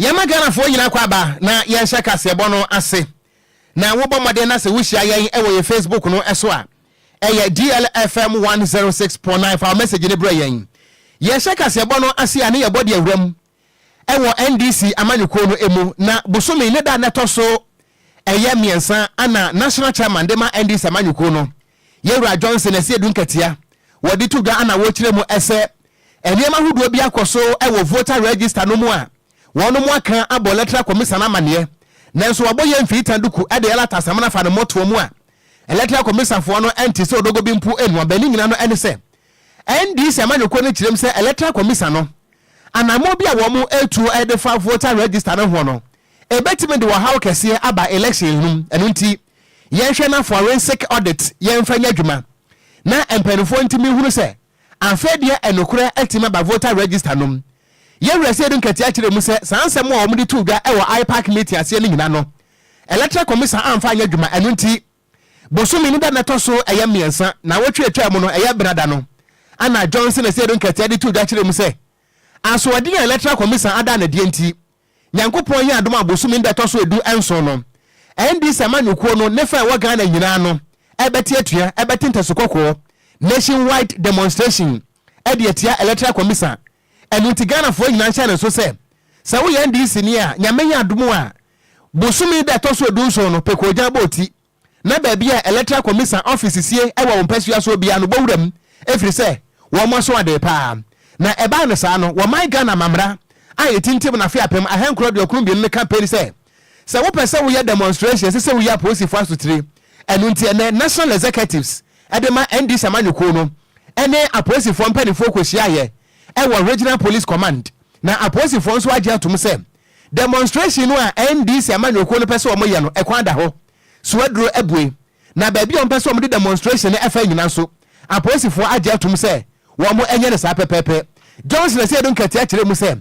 Yama Ghana for yina kwaba na yensha kasebo no ase. Na wo bomode na se wuhia yen e wo Facebook no eso a. Eye DLFM 106.9 for message ni bra yen. Yensha kasebo no ase ane ye body awram. E wo NDC amanyuko no emu na busumi ne da netoso eye miensa ana national chairman de ma NDC amanyuko no. Yewra Johnson ese edunkatia. Wodi tuga ana wo kire mu ese eniema huduo bi akoso e wo voter register no mu a. Wono mu aka abo electoral commission amane nanso waboye mfita duku ade elata samana fa no moto mu a electoral commission fo no enti se odogo bi mpu enu abani nyina no ene se NDC amanyoko no kirem se electoral commission no anamo bi a wo mu etu ede fa voter register no ho no ebetime de wo hawo kese aba election num enu nti yenhwe na forensic audit yenfa nya dwuma na empanifo ntimi huru se anfedie enokura etime ba voter register num Yewra se dunkati akire mu se sansem a omudi tuga e wo iPark meeting ase ni nyina no electoral commission amfa anya dwuma enu nti bosumi ni da netoso eye miensa na wotwetwa mu no eye brada no ana Johnson se dunkati ade tuga akire mu se aso odi electoral commission ada na die nti nyankopon ya adom abosumi da toso edu enso no NDC amanyuko no nefa wa Ghana nyina no ebeti atua ebeti ntesokoko nationwide demonstration ede atia electoral commission enu ti Ghana fo nyina ncha ne so se wo ye NDC ni a nyamenya adomu a bosumi da to so edu so no pekoja boti na ba bia electoral commission office sie e wo mpasua so bia no bowuram efri se wo mo so ade pa na eba ne sa no wo mai Ghana mamra aye tintim na fia pem ahenkro de okun bi ne campaign se wo pese wo ye demonstration se wo ya police for asutri enu nti ene national executives edema NDC amanyuko no ene apolice for mpani fo kwhia ye ewa regional police command na apolice for nso agye atom se demonstration no a NDC amanyoko no pese omo ye no ekwan da ho so aduro ebue na ba bia pese omo de demonstration efa nyina so apolice for agye atom se wo mo enye ne sa pepepe Johnson se don kati akire mu se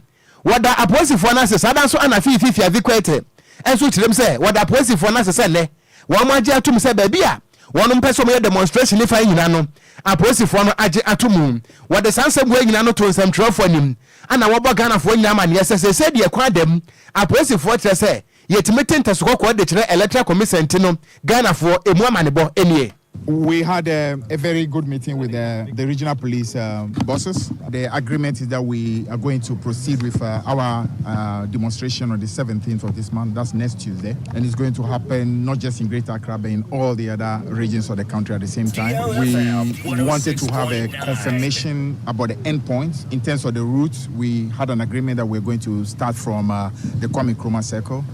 wada apolice for na se sada so ana fifi avikwete enso kirem se wada apolice for na se ne wo mo agye atom se ba bia wono pese omo ye demonstration efa nyina no apolice for no agye atom wada sansem wo nyina no to nsem trofo anim ana wobo Ghana fo nyina ma ne sese se de kwa dem apolice for kire se yetimete ntesokoko de kire electoral commission no Ghana fo emu amanebo enie. We had a very good meeting with the regional police bosses. The agreement is that we are going to proceed with our demonstration on the 17th of this month. That's next Tuesday. And it's going to happen not just in Greater Accra, but in all the other regions of the country at the same time. We wanted to have a confirmation about the endpoints. In terms of the route, we had an agreement that we're going to start from the MiPROMO Circle,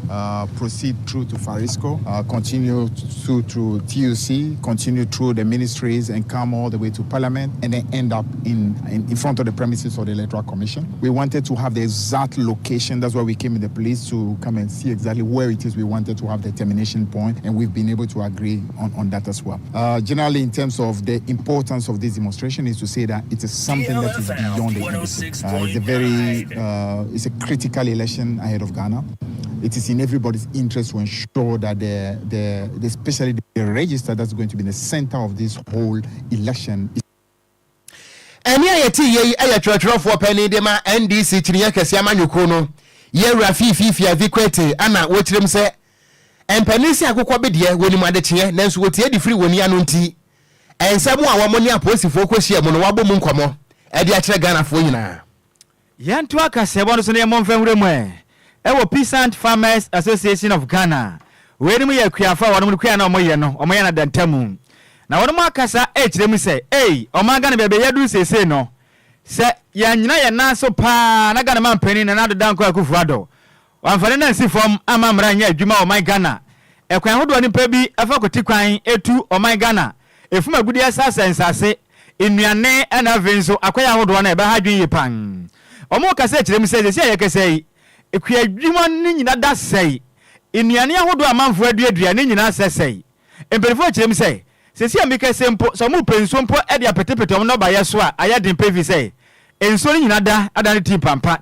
proceed through to Farisco, continue through TUC, continue through the ministries and come all the way to Parliament and then end up in front of the premises of the Electoral Commission. We wanted to have the exact location. That's why we came in the police to come and see exactly where it is we wanted to have the termination point, and we've been able to agree on that as well. Generally, in terms of the importance of this demonstration, is to say that it is something that is beyond the EBC. It's a critical election ahead of Ghana. It is in everybody's interest to ensure that especially the register that's going to be in the center of this whole election. Eni ayeti ye ayatwatwo for penny de ma NDC chiriya kese amanyuko no ye rafifi avikwete ana wochirem se empanisi akokọ bedie woni ade kye nanso wotie di free woni anu nti ensemu a wo moni aposifo kohia mu no wabo mu nkomo e de akire Ghana fo nyina yantu akasebo no so ne momfenwure mu ewo Peasant Farmers Association of Ghana we ni mu ye kuafa wono mu kua na omoye no omoye na dantamu na wono mu akasa ekiremu se oman Ghana bebe yadu sese no se ya nyina ye nanso pa na Ghana mampani na nado danko akufuado wamfane na nsifom amamra nya adwuma oman Ghana ekwan hodo ni pa bi afa kotikwan etu oman Ghana efuma gudi asasa nsase enuane ana venso akwaya hodo na ebe ha dwen yipan omo kasa ekiremu se ye kese ekua adwuma ni nyina da sei enuane ahodo amanfo aduaduane nyina sesei empelifo ekiremu se sesi amika sempo so mu penso mpo e dia petepete no ba yeso a ayadin pevi say enso ni nyina da adane team pampa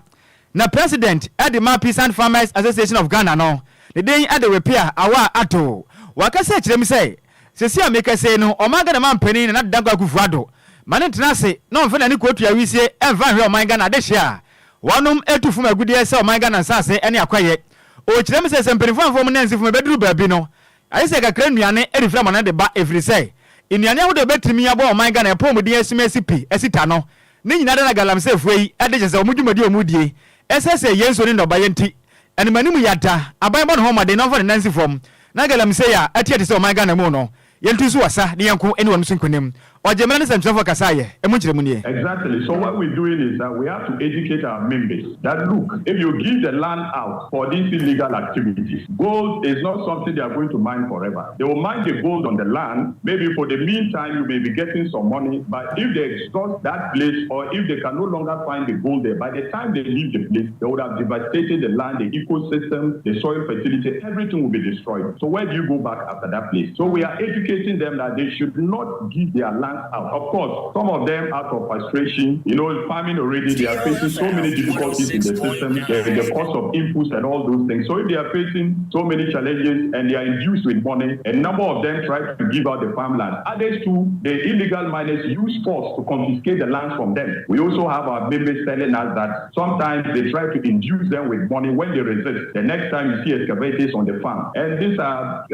na president edi ma Peasant Farmers Association of Ghana no the den ade repair awa ato wakase kirem say sesi amika say no o maga na mampani na dagwa kufuado mane tenase no mfa na ni kotu ya wisie enva hwe o man Ghana de hia wanum etu fuma gudiye se o man Ghana nsase ene akwaye o kirem se semperifo afom na nsifo beduru baabi no ayi se kakra nuane erifra mo na de ba every say inuane ho de betrimi abo o man Ghana epomudin esimesi pi esita no ne nyina de na galamse fuei ade je se omudwumadi omudie esese yenso ni ndoba yenti animanimu yata aban bon homa de no for nansi from na galamse ya atie de se o man Ghana mu no yentu su wasa ne yanko ene wonu sinkonem ojemena ne semtrefo kasaye emu kiremu nie. Exactly. So what we're doing is that we have to educate our members that look, if you give the land out for these illegal activities, gold is not something they are going to mine forever. They will mine the gold on the land. Maybe for the meantime, you may be getting some money. But if they exhaust that place, or if they can no longer find the gold there, by the time they leave the place, they would have devastated the land, the ecosystem, the soil fertility, everything will be destroyed. So where do you go back after that place? So we are educating them that they should not give their land out. Of course, some of them out of frustration, farming already, they are facing so many difficulties in the system, the cost of inputs and all those things. So if they are facing so many challenges and they are induced with money, a number of them try to give out the farmland. Others too, the illegal miners use force to confiscate the land from them. We also have our members telling us that sometimes they try to induce them with money. When they resist, the next time you see excavators on the farm. And these are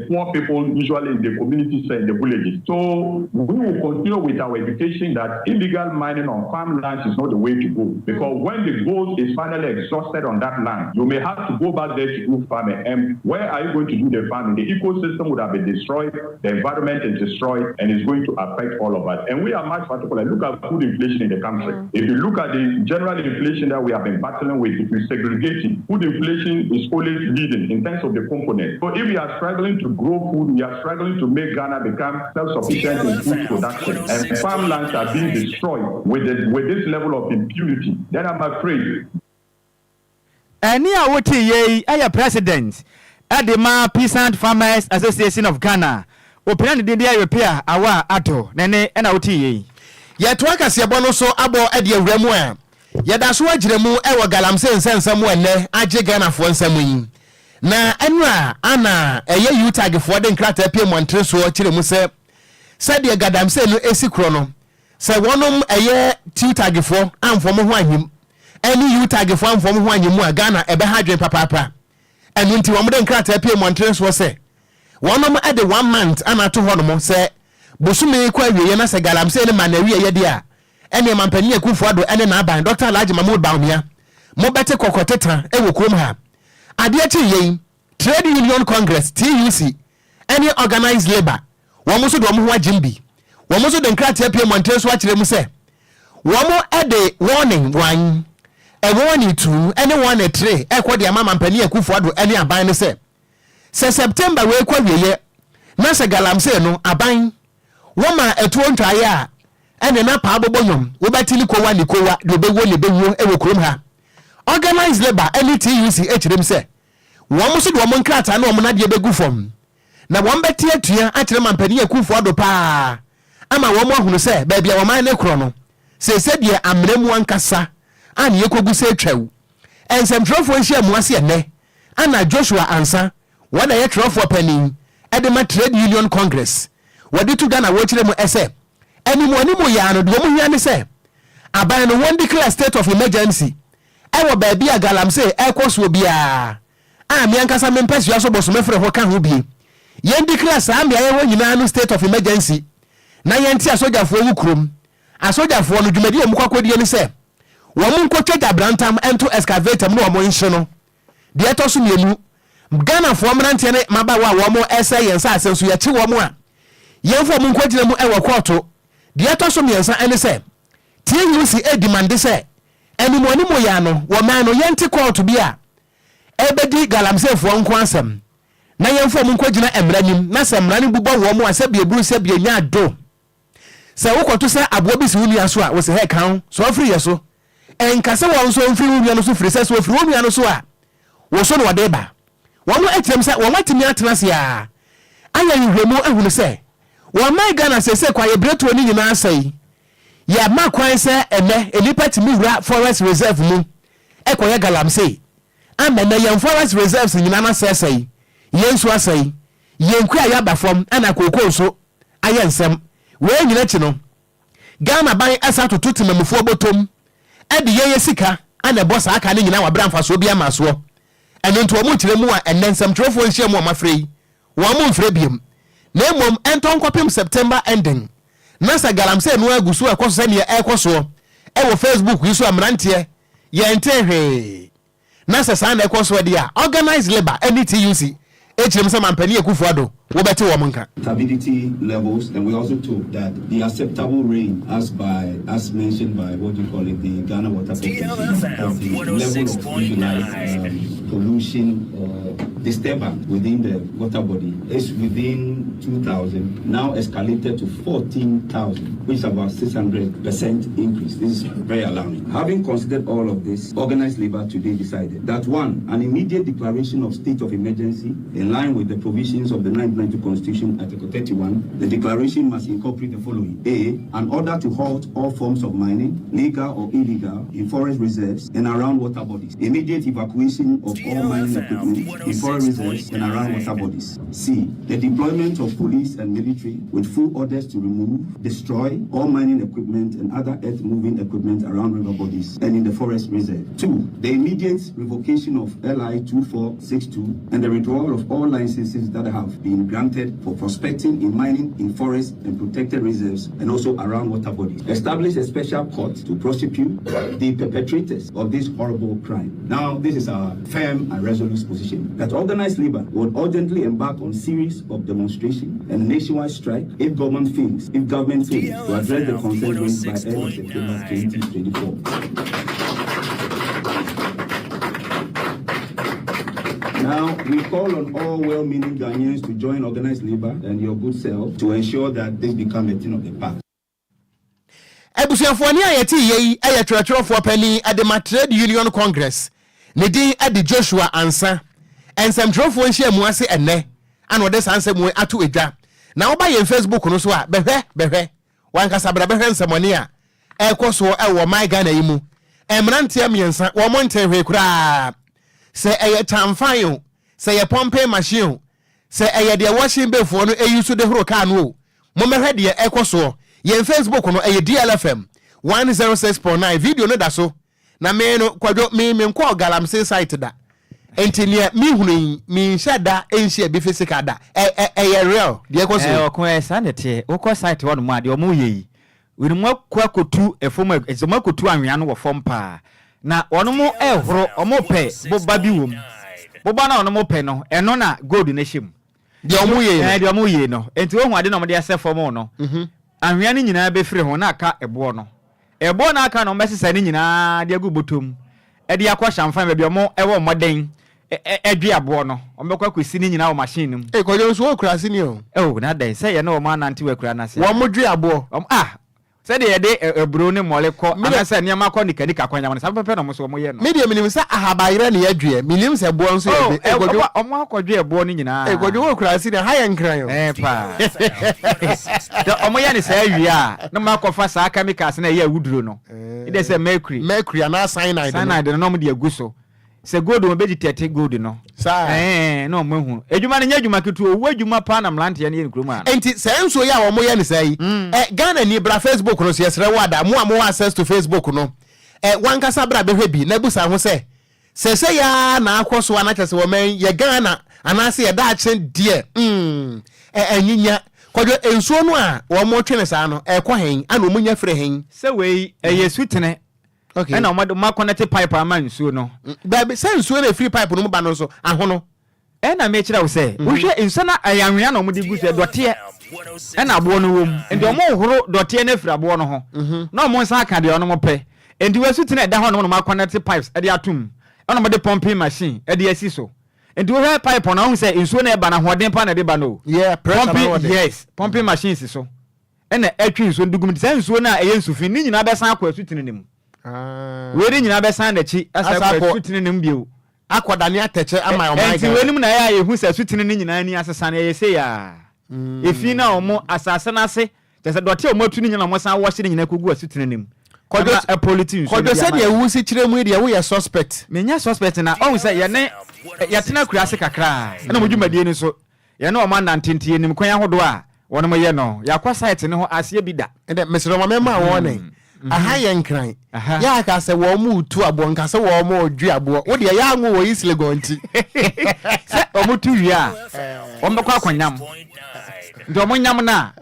poor people usually in the communities and the villages. So we will continue with our education that illegal mining on farmlands is not the way to go. Because when the gold is finally exhausted on that land, you may have to go back there to do farming. And where are you going to do the farming? The ecosystem would have been destroyed, the environment is destroyed, and it's going to affect all of us. And we are much particular. Look at food inflation in the country. If you look at the general inflation that we have been battling with, if we segregate it, food inflation is always leading in terms of the components. So if we are struggling to grow food, we are struggling to make Ghana become self-sufficient in food production, and farmlands are being destroyed with this level of impunity, then I'm afraid. Any what ye a president at the Peasant Farmers Association of Ghana. Open the day repair our ato nene and out ye. Yet workers yabono so abo edia remwe. Yada so ajiremu ewa galamse nsensamu ene aje Ghana for nsamu. Na enwa ana eye utag for the nkrata pie montre so kiremu se said the gadamse no esi krono se wonom eye tutag for amfom ho ahim eni utag for amfom ho ahim a Ghana ebe hadwen papa enu nti wo mde nkrata pie montre so se wonom ade 1 month ana to honom se bosume kwa wiye na se galamse ne manawie ye dia ene mampani akufo ado ene na aban Dr. Alhaji Mahmoud Baumia mo bete kokoteta e wo krom ha ade achi yen Trade Union Congress TUC any organized labor womo so do mo ho agimbi womo so de nkrata pie montre so akire mu se womo ade warning wan e warning two any one a three e kwa de mama mpani akufo ado ene aban ne se September we kwa wiye na se galamse no aban woma etuo ntwaye a ene na pa abobonyom wo batili kowa ni kowa de obewo le bewo e wo krom ha organized labor any TUC ekirem se womo so de womo nkrata na womo na de begu fom na won beti atua akire mampani akufo ado pa ama womo ahunu se ba bia woman ne kro no se de amremu ankasa an yekogu se twawu ensemtrofo nhia muase ene ana Joshua Ansa wada ye trofo panin edema Trade Union Congress wadi to Ghana wo kire mu ese animu ya no do mu hia ne se aban no won declare state of emergency ewo ba bia galamse ekoso bia ami ankasa mempesi aso boso mefre ho ka ho bi yen declare sa mi ayewo nyina no state of emergency na yenti asojafo wu krom asojafo no dwumadi mu kwakodie ni se wo mu nkotwa brantam ento excavator mu wo mo nhye no de etoso mienu Ghana for mrante ne mabawa wo mo ese yensa asenso ye chi wo mo a yenfo mu nkwagina mu ewo koto de etoso miensa ene se TUC e demand se enimo ya no wo man no yenti koto bia ebedi galamse fo nko asem na yenfo mu nkwagina emranim na se emranim bubo wo mo ase bie buru se bie nya do se wokoto se abo bi se wunua so a wo se he kan so afri ye so enkase wo nso mfri wunua no so fri se so afri wunua no so a wo so no wode ba womo etem se wo matimi atenase a aya nhwemu ehunu se wo mai Ghana se kwa ye breto ni nyina asai ya makwan se ene elipa timi wura forest reserve mu ekoye galamse amena ye forest reserves nyina na sesai yensu asai Enquires from ana kokoso ayensem we nyina chi no Ghana ban asa to tutemamfo botom ede ye sika ana boss aka ne nyina wa bramfa so bia maso eno nto omo kyerɛ mu a enensam trofo nhye mu amafrɛ wo mo mfrɛ biem na emom enton kwapem September ending na sa galamse no agusu ekoso ne ekoso wo Facebook yi so amrantie ye ntehwe na sa san ekoso dia organized labor NTUC ejim se mampani ekufuado wo beti wo monka stability levels, and we also took that the acceptable range as mentioned by what you call it the Ghana Water Corporation of the level of visualized pollution or disturbance within the water body is within 2,000, now escalated to 14,000, which is about 600% increase. This is very alarming. Having considered all of this, organized labor today decided that one, an immediate declaration of state of emergency in line with the provisions of the 1992 Constitution, Article 31, the declaration must incorporate the following. A, an order to halt all forms of mining, legal or illegal, in forest reserves and around water bodies. Immediate evacuation of all mining equipment in forest reserves and around water bodies. C, the deployment of police and military with full orders to remove, destroy all mining equipment and other earth-moving equipment around river bodies and in the forest reserve. 2, the immediate revocation of LI 2462 and the withdrawal of all licenses that have been granted for prospecting in mining in forests and protected reserves and also around water bodies. Establish a special court to prosecute the perpetrators of this horrible crime. Now, this is our firm and resolute position that organized labor will urgently embark on series of demonstrations and nationwide strike if government fails to address the concerns raised by end of September 2024. Now, we call on all well-meaning Ghanaians to join organized labor and your good self to ensure that this becomes a thing of the past. Ebusuafo ni ayeti yi ayetwerɛtwerɛfo pani Adema Trade Union Congress ne din ade Joshua Ansa ensamtwerɛfo nhia mu ase enne ana ode sanse mu ato edwa na wo ba ye Facebook no so a behwe wankasa bra behwe nsamoni a ekoso ewo my Ghana yi mu emrantia miensa wo monte hwe kura se eye tamfan se ye pompe machine se eye de washing before no eyusu de horo ka no mo mehwe de ekoso ye Facebook no eye DLFM 106.9 video no da so na me no Kwadwo me nko galamse site da entinia mi hunu mi nshada enhia bi physical da real de ekoso okon sanete woko site wo no mu ade o mu yeyi wini mu kwakotu efom ezoma kotu anwea no wo fom pa na ono mu ehoro omo pe boba bi wom boba na ono mu pe no eno na gold na hyem de omo ye de omo ye no enti wo hu ade na omo de asefom no anwea ni nyina be fire ho na aka ebo no ebo na aka no mesesa ni nyina de agu botom e de akwa shamfan be bi omo ewo moden edwe abo no omo kwa kwesi ni nyina wo machine mu Kwadwo nso wo kura sini o na den say ye na wo ma nante wa kura na se wo mo dwe abo said the day ebro ne moleko anasa niam akọ nika kwanya wona sabe pepe no mo so mo ye no media minim sa ahabayire ne yadwe minim se bo nso ye Kwadwo omo akọdwe ebo ni nyina Kwadwo wo kura sini ha ye nkran yo pa de omo ye ne sa awie a na ma akọfa sa chemicals na ye awuduro no ide se mercury na cyanide no mo de aguso se gold mo beji tete gold no sa no mo hu edwuma ne nyadwuma ketu owu edwuma pa na mlante ne nkruma enti se enso ya wo mo ye ne sai Ghana ni bra Facebook no so yesre wada mo access to Facebook no wankasa bra behwe bi na busa ho se ya na akwoso anachese wo men ye Ghana anase ye da achen die enyinya Kwadwo enso no a wo mo twene sa no ekọ hen ana mo nya fre hen se wei yesutene. Okay. And ma connect pipe aman so no. Baby sense we free pipe no ba no so ahono. E na me kira wo say, wo hwe insana ayanwea na mo de gu se dote e na abo no wom. Enti o mo horo dote na firi abo no ho. Na o mo nsa aka de ono mo pe. Enti we suti na da ho no ma connect pipes e de atum. E na mo de pumping machine e de asi so. Enti wo hwe pipe na ho say inso na e ba na hoden pa na de ba no. Yeah, pumping, yes, pumping machines so. E na etwi inso ndugum de inso na e nsufin ni nyina be san akwa suti ne mu. We nyina be san na chi asa kwa sutini ne mbio akodane ateche ama o my God enti wenim na ya yehu sa sutini ne nyina ni asesa na ye se ya efi na omo asase na se tese dote omo atu ne nyina mo san wo se ne nyina kogu asutini ne mu Kwadwo a politician Kwadwo se de wu si kire mu de wo ye suspect menya suspect na on se ye ne yatena kurase kakra na mo dwumadie ni so ye ne o ma nantentie nim kwan ahodo a wono mo ye no yakwa site ne ho ase bi da ende mesero ma mema wo ne aha yɛ nkran yɛ ka sɛ wɔn mu tu abo nka sɛ wɔn mu odwi abo wo de yɛ anwo wɔ isle gonti sɛ ɔmo tu wi a ɔmo bɛkɔ akɔnyam nti ɔmo nyam na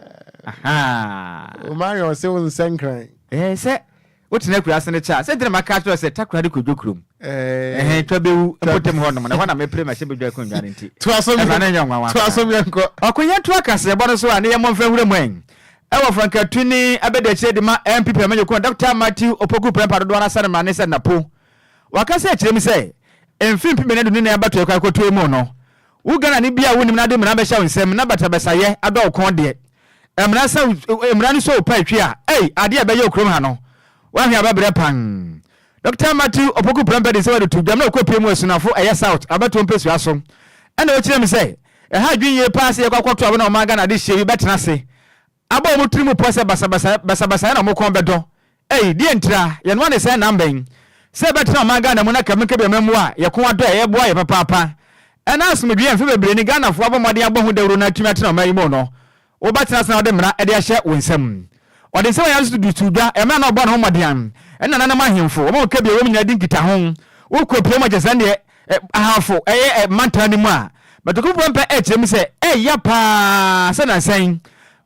aha o mario se won nkran sɛ wotina kura ase ne cha sɛ ntina maka atwa sɛ takura de kodwo krom twa bewu mpotem hɔ nom na hɔ na mepre ma hyɛ bedwa konwa ne nti to aso mi nko ɔkonya to akase bɔ no so a ne yɛ mɔmfa hura mu en ɛwɔ frankatuni abɛdakyire de ma MPP amanyoko Dr. Matthew Opoku Prempa do na sare ma ne sɛ napo wakasa akyerɛ mi sɛ mfimpi me ne do ne abato akwa koto mu no wo Ghana ne bia wonim na de mena bɛhyɛ wo nsɛm na batabɛsayɛ adɔ kon de emra ne so pa atwi a ade a bɛyɛ okrom ha no wahwe ababrɛ pan Dr. Matthew Opoku Prempa de sɛ wade to dwam na okɔ pemu asunafo ɛyɛ south abato mpɛsua so ɛna wo kyerɛ mi sɛ ɛha dwinye paase yɛ kwakɔto abo na ɔma Ghana de hye bi bɛtena se abo mo trimu po se basabasa na mo kon bedo die ntra ye no ne se na mban se betra ma Ghana mu na kamke be mamu a ye kon ado ye boa ye papa ena asomdwe en fe bebre ni Ghana fo abomode abohu dawro na tumi atena ma yimo no wo betra se na ode mra e de ahye wonsam ode se ya so du tudwa e ma na obo na homode an ena na ma hemfo wo ka bia wo nya di nkita ho wo ko pie mo jesa de ahafo mantani mu a batoko pompa kyerem se ya pa se na san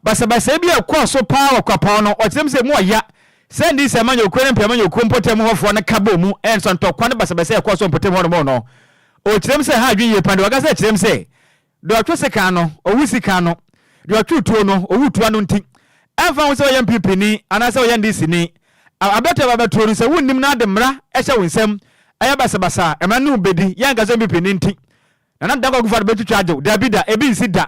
basabasa bi akɔ so pa wakwa no ɔkyerem sɛ mu ɔya sɛ ndi sɛ manyo kure mpɛ manyo kompotem hɔfo no kabo mu ɛnso ntɔkwa ne basabasa akɔ so mpotem hɔ no ɔkyerem sɛ ha adwen yɛ pande wakasa kyerem sɛ de ɔtwe sika no ɔwu sika no de ɔtwe tuo no ɔwu tuo no nti ɛmfa wo sɛ ɔyɛ MPP ni anaasɛ ɔyɛ ndisi ni abɛtɔ babɛtɔ no sɛ wonnim na de mmara ɛhyɛ wo nsɛm ɛyɛ basabasa ɛma no bedi yɛnka sɛ MPP ni nti na da kɔgu fa de bɛtwitwa agyew da bi da ebi nsi da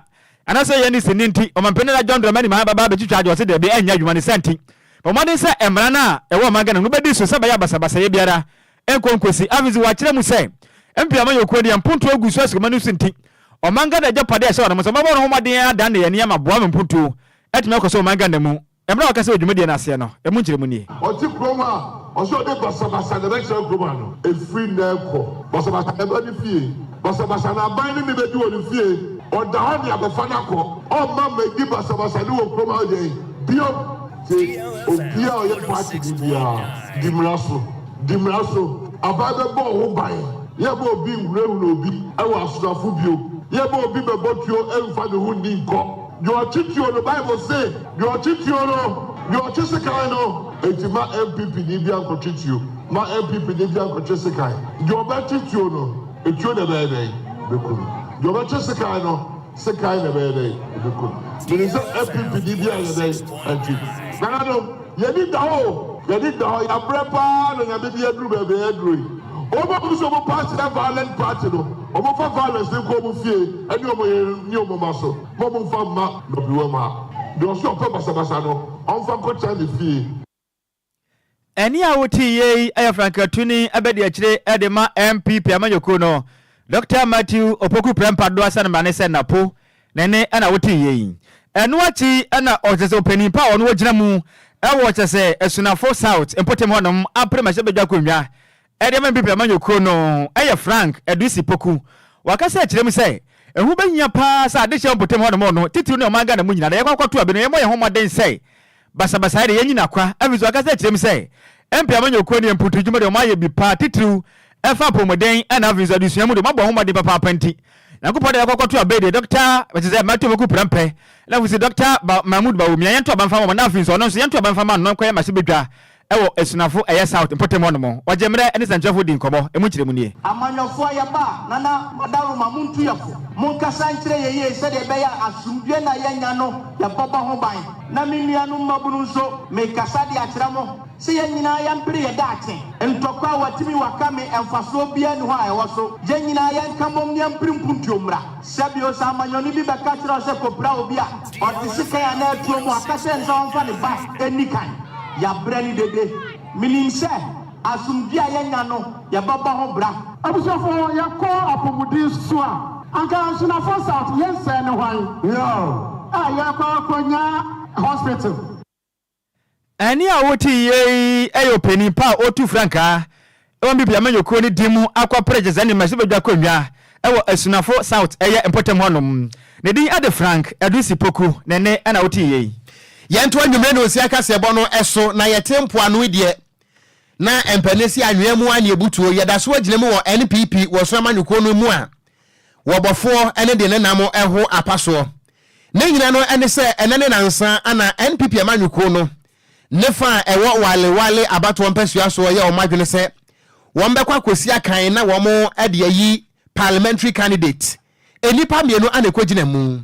anase ye ni seninti o mampene la John Dramani ma baba be twitwa ajo se de be anya adwuma ne senti o mo de se emra na e wo magana no bedi so se ba ya basabasa ye biara enkonkosi avizi wa kire mu se empia ma yokodi ampunto ogu so asoma no senti o mangana japade a se wo no so mabo no homaden adan ne ye ne ma boa mpunto etime akoso o mangana mu emra wa kase odwuma de na ase no e mu nkire mu ni o ti kroma o so de basabasa de lecture kroma no e free na ko basabasa e ba ni fie basabasa na ban ni be di wo ni fie ọ̀dà wọn ni àbẹ̀fọ́ náà kọ́ ọ̀ma mẹ́gí basabasa ní wọ́n kúrọ́mà ọ̀dẹ̀ yìí bíọ́ ṣe òbí a ọ̀yẹ́ pàtì níbi à dìmìrà so àbábẹ́ bọ́ ọ̀hún báyìí yẹ bọ́ òbí ìwúrẹ́wù òbí ẹ̀wọ̀ àsùnàfù bíọ́ yẹ bọ́ òbí bẹ̀bọ́ tuo ẹ̀nfà ní hu ní nkọ́ yọ ọ̀kí tuo no báyìí bọ̀ sẹ́ yọ ọ̀kí tuo no yọ ọ̀kí sìkàì no ètì má MPP ní bí ànkọ̀kí tuo má MPP ní bí ànkọ̀kí sìkàì yọ ọ̀bẹ́ tí tuo no ètuo nà bẹ́ẹ̀ bẹ́ẹ̀ bẹ́ẹ̀ Yoba Chesikai no, Sekai Nebede, there is a MPP entry. Nanado, Yadi Dao, ya prepa, and Yadi Edru, over so party a violent party, over for violence, they go with fear, and you know, muscle, Momo Fama, no Buama. There was no purpose of Basano, on from Coach and fear. Any awoti ye Frankatuni abedi achire edema MPP amanyoko no Dr. Matthew Opoku Prempa do asan mane se napo nene ana woti ye eno achi ana ojese opani pa ono wogina mu ewo chese esunafo south empotem honom apre ma sebedwa konwa edema MPP amanyoko no Frank Edusi Poku wakasa achirem se ehu benya pa sa de che empotem honom no titiru ne omanga na munyina de yakwato abeno ye moye homoden se basabasa de yenyina kwa avizo wakasa achirem se MP amanyoko ne emputu dwuma de omaye bi pa titiru efa promoden ana visa du suamu de mabo homade papa panti na kupode yakwato abede Dr. Betize Matthew Opoku Prempa na vusi Dr. Mahmoud Bawumi yanto abanfa na visa ono so yanto abanfa ma no kwa ma sebedwa ewo esunafo eye south potem ono mo wajemre ene sanchafo di nkobo emu kire mu nie amanyofo ya ba nana madaru mamuntu yafo munkasa nkire yeye se de be ya asumdwe na yenya no ya baba ho ban na minuanu mabunu nso me kasa de akira mo se yenyina ya mpire ye daate ntokwa watimi wakame emfaso bia ni ho a ewo so yenyina ya nkamom ne mpire mpuntuomra sabio sa amanyoni bi be ka kira se kopra obi a odisika ya na atuo mu akase nso onfa ne ba enikan ya brani dede milimse asumdia yenya no ya baba ho bra abusofo ya ko apomudi so a anka suna for south yense ne hwan yo ya ko konya hospital ani awoti ye ayo peni pa otu franka e won bibia manyoko ni dimu akwa preje ni masibedwa konwa ewo asunafo south eye empotem honom ne din ade Frank Edusi Poku nene ana woti ye Yanto anwumre no osi aka sebo no eso na yetempo anu de na empanesi anwemu ane ebutuo yeda so agine mu wo NPP wo so amanyuko no mu a wo bofo ene de ne namo eho apaso na nyina no ene se enene nansa ana NPP amanyuko no ne fa ewo wale abato mpesua so ye o madwene se wo mbekwa kosi akan na wo mo ade yi parliamentary candidate enipa mienu ane kwagina mu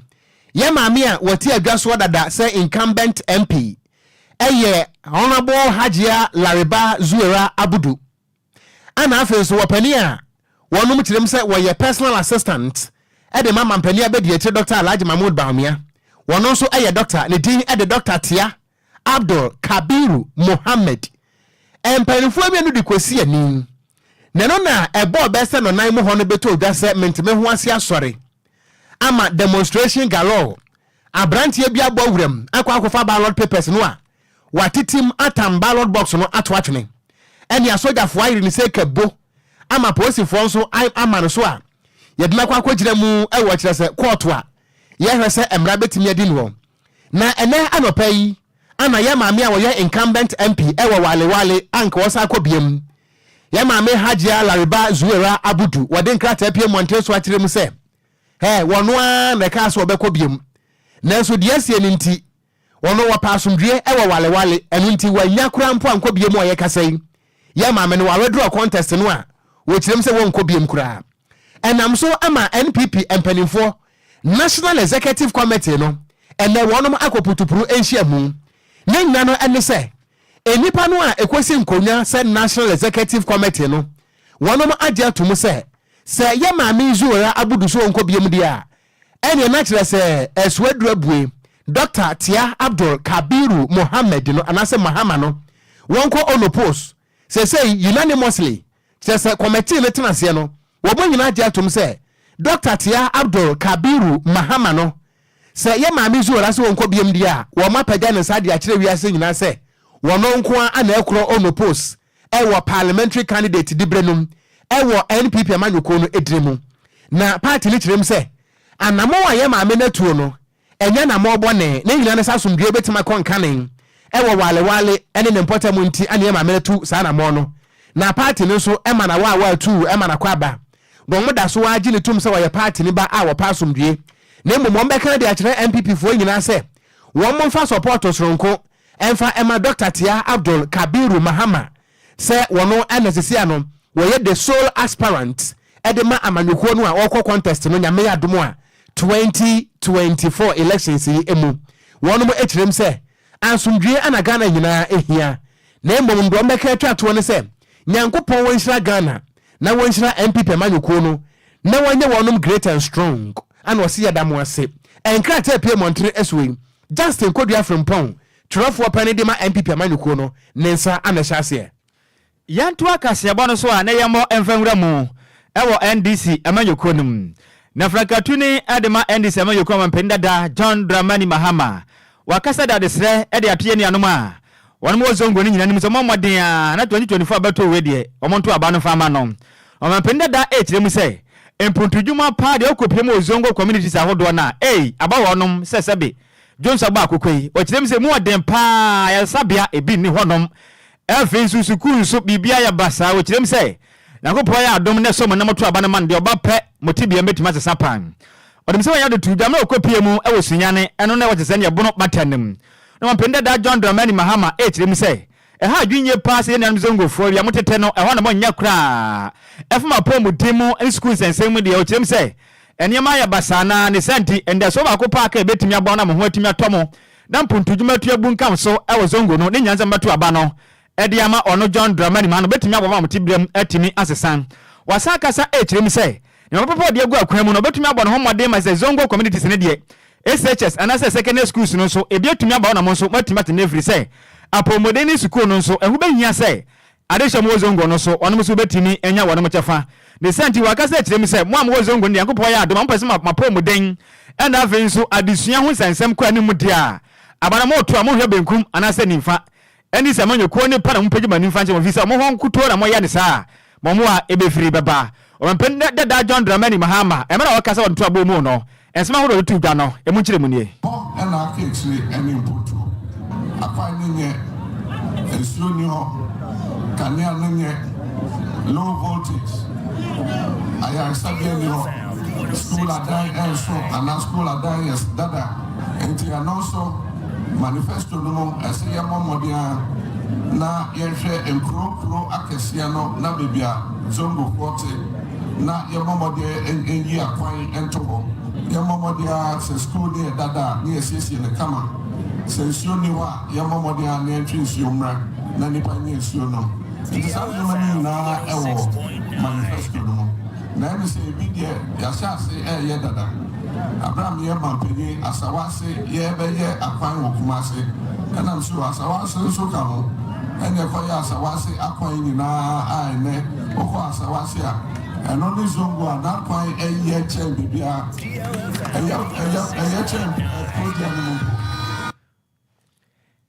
ye maame a wati adwaso dada say incumbent MP eye honorable Hajia Lariba Zuera Abudu ana afi so wopani a wonum kirem say wo personal assistant e de mama mpani abedi eche Dr. Alhaji Mahmoud Baumia wono so eye doctor ne din e de Dr. Tia Abdul Kabiru Mohammed empanifo amienu di kwesi ani neno na ebo bese no nan mu ho no beto dwa se mentime ho ase asore ama demonstration galore abrantie bia bo wuram akwa ballot papers no a watitim atam ballot box no atwatwene eni asoja fo ayiri ni se kebo ama police fo nso ama no so a yedina kwa kwagina mu e wo kire se court a ye hwe se emra betimi adi no na ene anopa yi ana ye maame a wo ye incumbent MP e wo wale anka wo sa akobiem ye maame Hajia Lariba Zuera Abudu wode nkrata pie monte so akire mu se wono a na ka so obekobiem nanso de asie ni nti wono wa pasumdue e wo wale enu nti wanya kura mpo ankobiem o ye kasai ye maame no wawedro contest no a wo kirem se wo nkobiem kura enam so ama NPP empanimfo National Executive Committee no ene wonom akoputupuru enhia mu nyina no ene se enipa no a ekosi nkonya se National Executive Committee no wonom agye atomu se ye maame Zuera Abudu so nkobiem dia ene na kire se eswedru abue Dr. Tia Abdul Kabiru Mohammed no anase Mahama no wonko onopos say unanimously se committee ne tenase no wo nyina agye atom se Dr. Tia Abdul Kabiru Mahama no se ye maame Zuera so nkobiem dia wo mapaga ne sade a kire wiase nyina se wono nko ana ekro onopos wo parliamentary candidate dibrenum wo NPP amanyuko no edremu na party ni kirem se anamo wa ye maame natuo no enya na mo bone ne nyina ne sasomdue betima konkanen wo wale ene ne important nti ane ye maame natu sa na mo no na party ni so ema na wa tu ema na kwaba bon moda so waji ne tum se wa ye party ni ba a wo pasomdue ne mmom beka de akire MPP fo nyina se wo mo fa support soronko emfa ema Dr. Tia Abdul Kabiru Mahama se wono anesisia no wo ye the sole aspirant edema amanyuko no a okọ contest no nyame adom a 2024 elections yi emu wono mo ekirem se ansumdue ana Ghana nyina ehia na mmom ndo mbeka twato ne se nyankopon wonhira Ghana na wonhira MPP amanyuko no na wonye wonom great and strong ana osi yadamo ase enkrata pie montre eswe Justin Kodua from Pon trofo pani de ma MPP amanyuko no nensa anahase yantu akase bono so a na yemo emfanwura mu ewo NDC amanyuko num na frankatuni adema NDC amanyuko mampendada John Dramani Mahama wakasa da desre ede atoye ni anoma wonmo zongo ni nyina nim so momoden a na 2024 bato we de omonto aba no fama no mampendada ekirem se empuntujuma pa de okopiem ozongo communities ahodo na aba wonom sesebe Jones agba akokoi okirem se mu odem pa ya sabia ebi ni honom efe susukuru so bibia ya basa okirem se nakopo ya adom ne so mo na moto aba na man de oba pe motibia metima sesa pan odem se ya do tuja na okopiem e wosunyane eno na wote se ne bono batanem na mampenda da John Dramani Mahama ekirem se ha adwinye pass ye nanum zongo fo ya motete no ho na mo nya kra efuma pomu demo school sensem de okirem se eniema ya basana ne senti ende so ba ko park e betimi aba na mo ho atimi atomo na mpuntujuma tuabu nkam so e wo zongo no ne nyanza mbatu aba no edi ama ono John Dramani Mahama betimi aba ma motibrem atimi asesan wasaka sa ekirem se ne mapopo de egu akwan mu no betimi aba no ho modern ma se zongo communities ne de SHS anase secondary schools no so e betimi aba na mo so matimi atene free se apomodeni school no so ehu behia se adesha mo zongo no so ono so betimi enya wono chefa de senti wakasa ekirem se mo am wo zongo ne yankopɔ ya adom ampese mapomoden ena afen so adesua ho sansem kwa ne mu dia abana mo to amohwe benkum anase nimfa eni se manyo ko ne para mo pagima nimfa nche mo visa mo hon kuto na mo ya ne saa mo mo a ebefiri beba o mpende da John Dramani Mahama e mara wakasa won to abo mu no ensema ho do tu dwa no e mu kire mu nie ena akexre eni mputu akwan no nyɛ nsuo ni hɔ kanea no nyɛ low voltage ayaresabea ni hɔ school adan ɛnso anaa school adan yɛ dada nti ɛno nso manifesto no mu ɛsɛ yɛmmɔ mmɔden a na yɛhwɛ nkuro akɛseɛ no na baabi a zongofoɔ te na yɛmmɔ mmɔden ɛyi akwan ɛnto hɔ yɛmmɔ mmɔden a sɛ school no yɛ dada a ne yɛsiesie ne kama sɛ nsuo ni hɔ a yɛmmɔ mmɔden a na yɛntwe nsuo mmra na nnipa nyɛ nsuo no nti saa nneɛma no nyinaa ɛwɔ manifesto no mu na ɛne sɛ ebi deɛ yɛahyɛ ase ɛyɛ dada Abraham yɛ mampanyin asawase yɛbɛyɛ akwan wɔ Kumase ɛnam so asawase nso ka ho ɛne ɛkɔyɛ asawase akwan nyinaa a ɛnɛ ɔkɔ asawase a ɛno ne zongo a n'akwan ɛyɛ kyɛn bibia ɛyɛ kyɛn project no mu.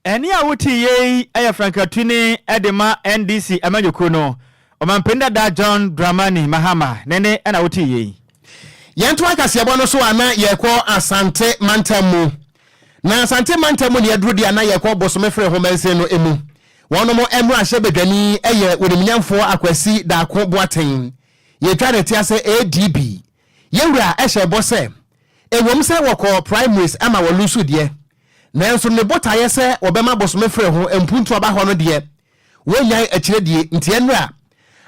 Ɛni a wote yei ɛyɛ Frankatwini ɛdema NDC amanyɔkuo no ɔmampenda da John Dramani Mahama nene ɛna wote yei. Yɛnto akasiɛbɔ no so ana yɛkɔ Asante Mantamu. Na Asante Mantamu ne yɛduru dia na yɛkɔ bosome frɛ ho manse no emu. Wɔn mo emru ahyɛ bedwani ɛyɛ wodemnyamfo akwasi daako boaten. Yɛtwa ne tia sɛ ADB. Yɛwura ɛhyɛ bɔ sɛ ewom sɛ wɔkɔ primaries ama wɔlusu deɛ. Nanso ne botaeɛ sɛ wɔbɛma bosome frɛ ho empuntu aba hɔ no deɛ. Wɔnyai akyire die ntienra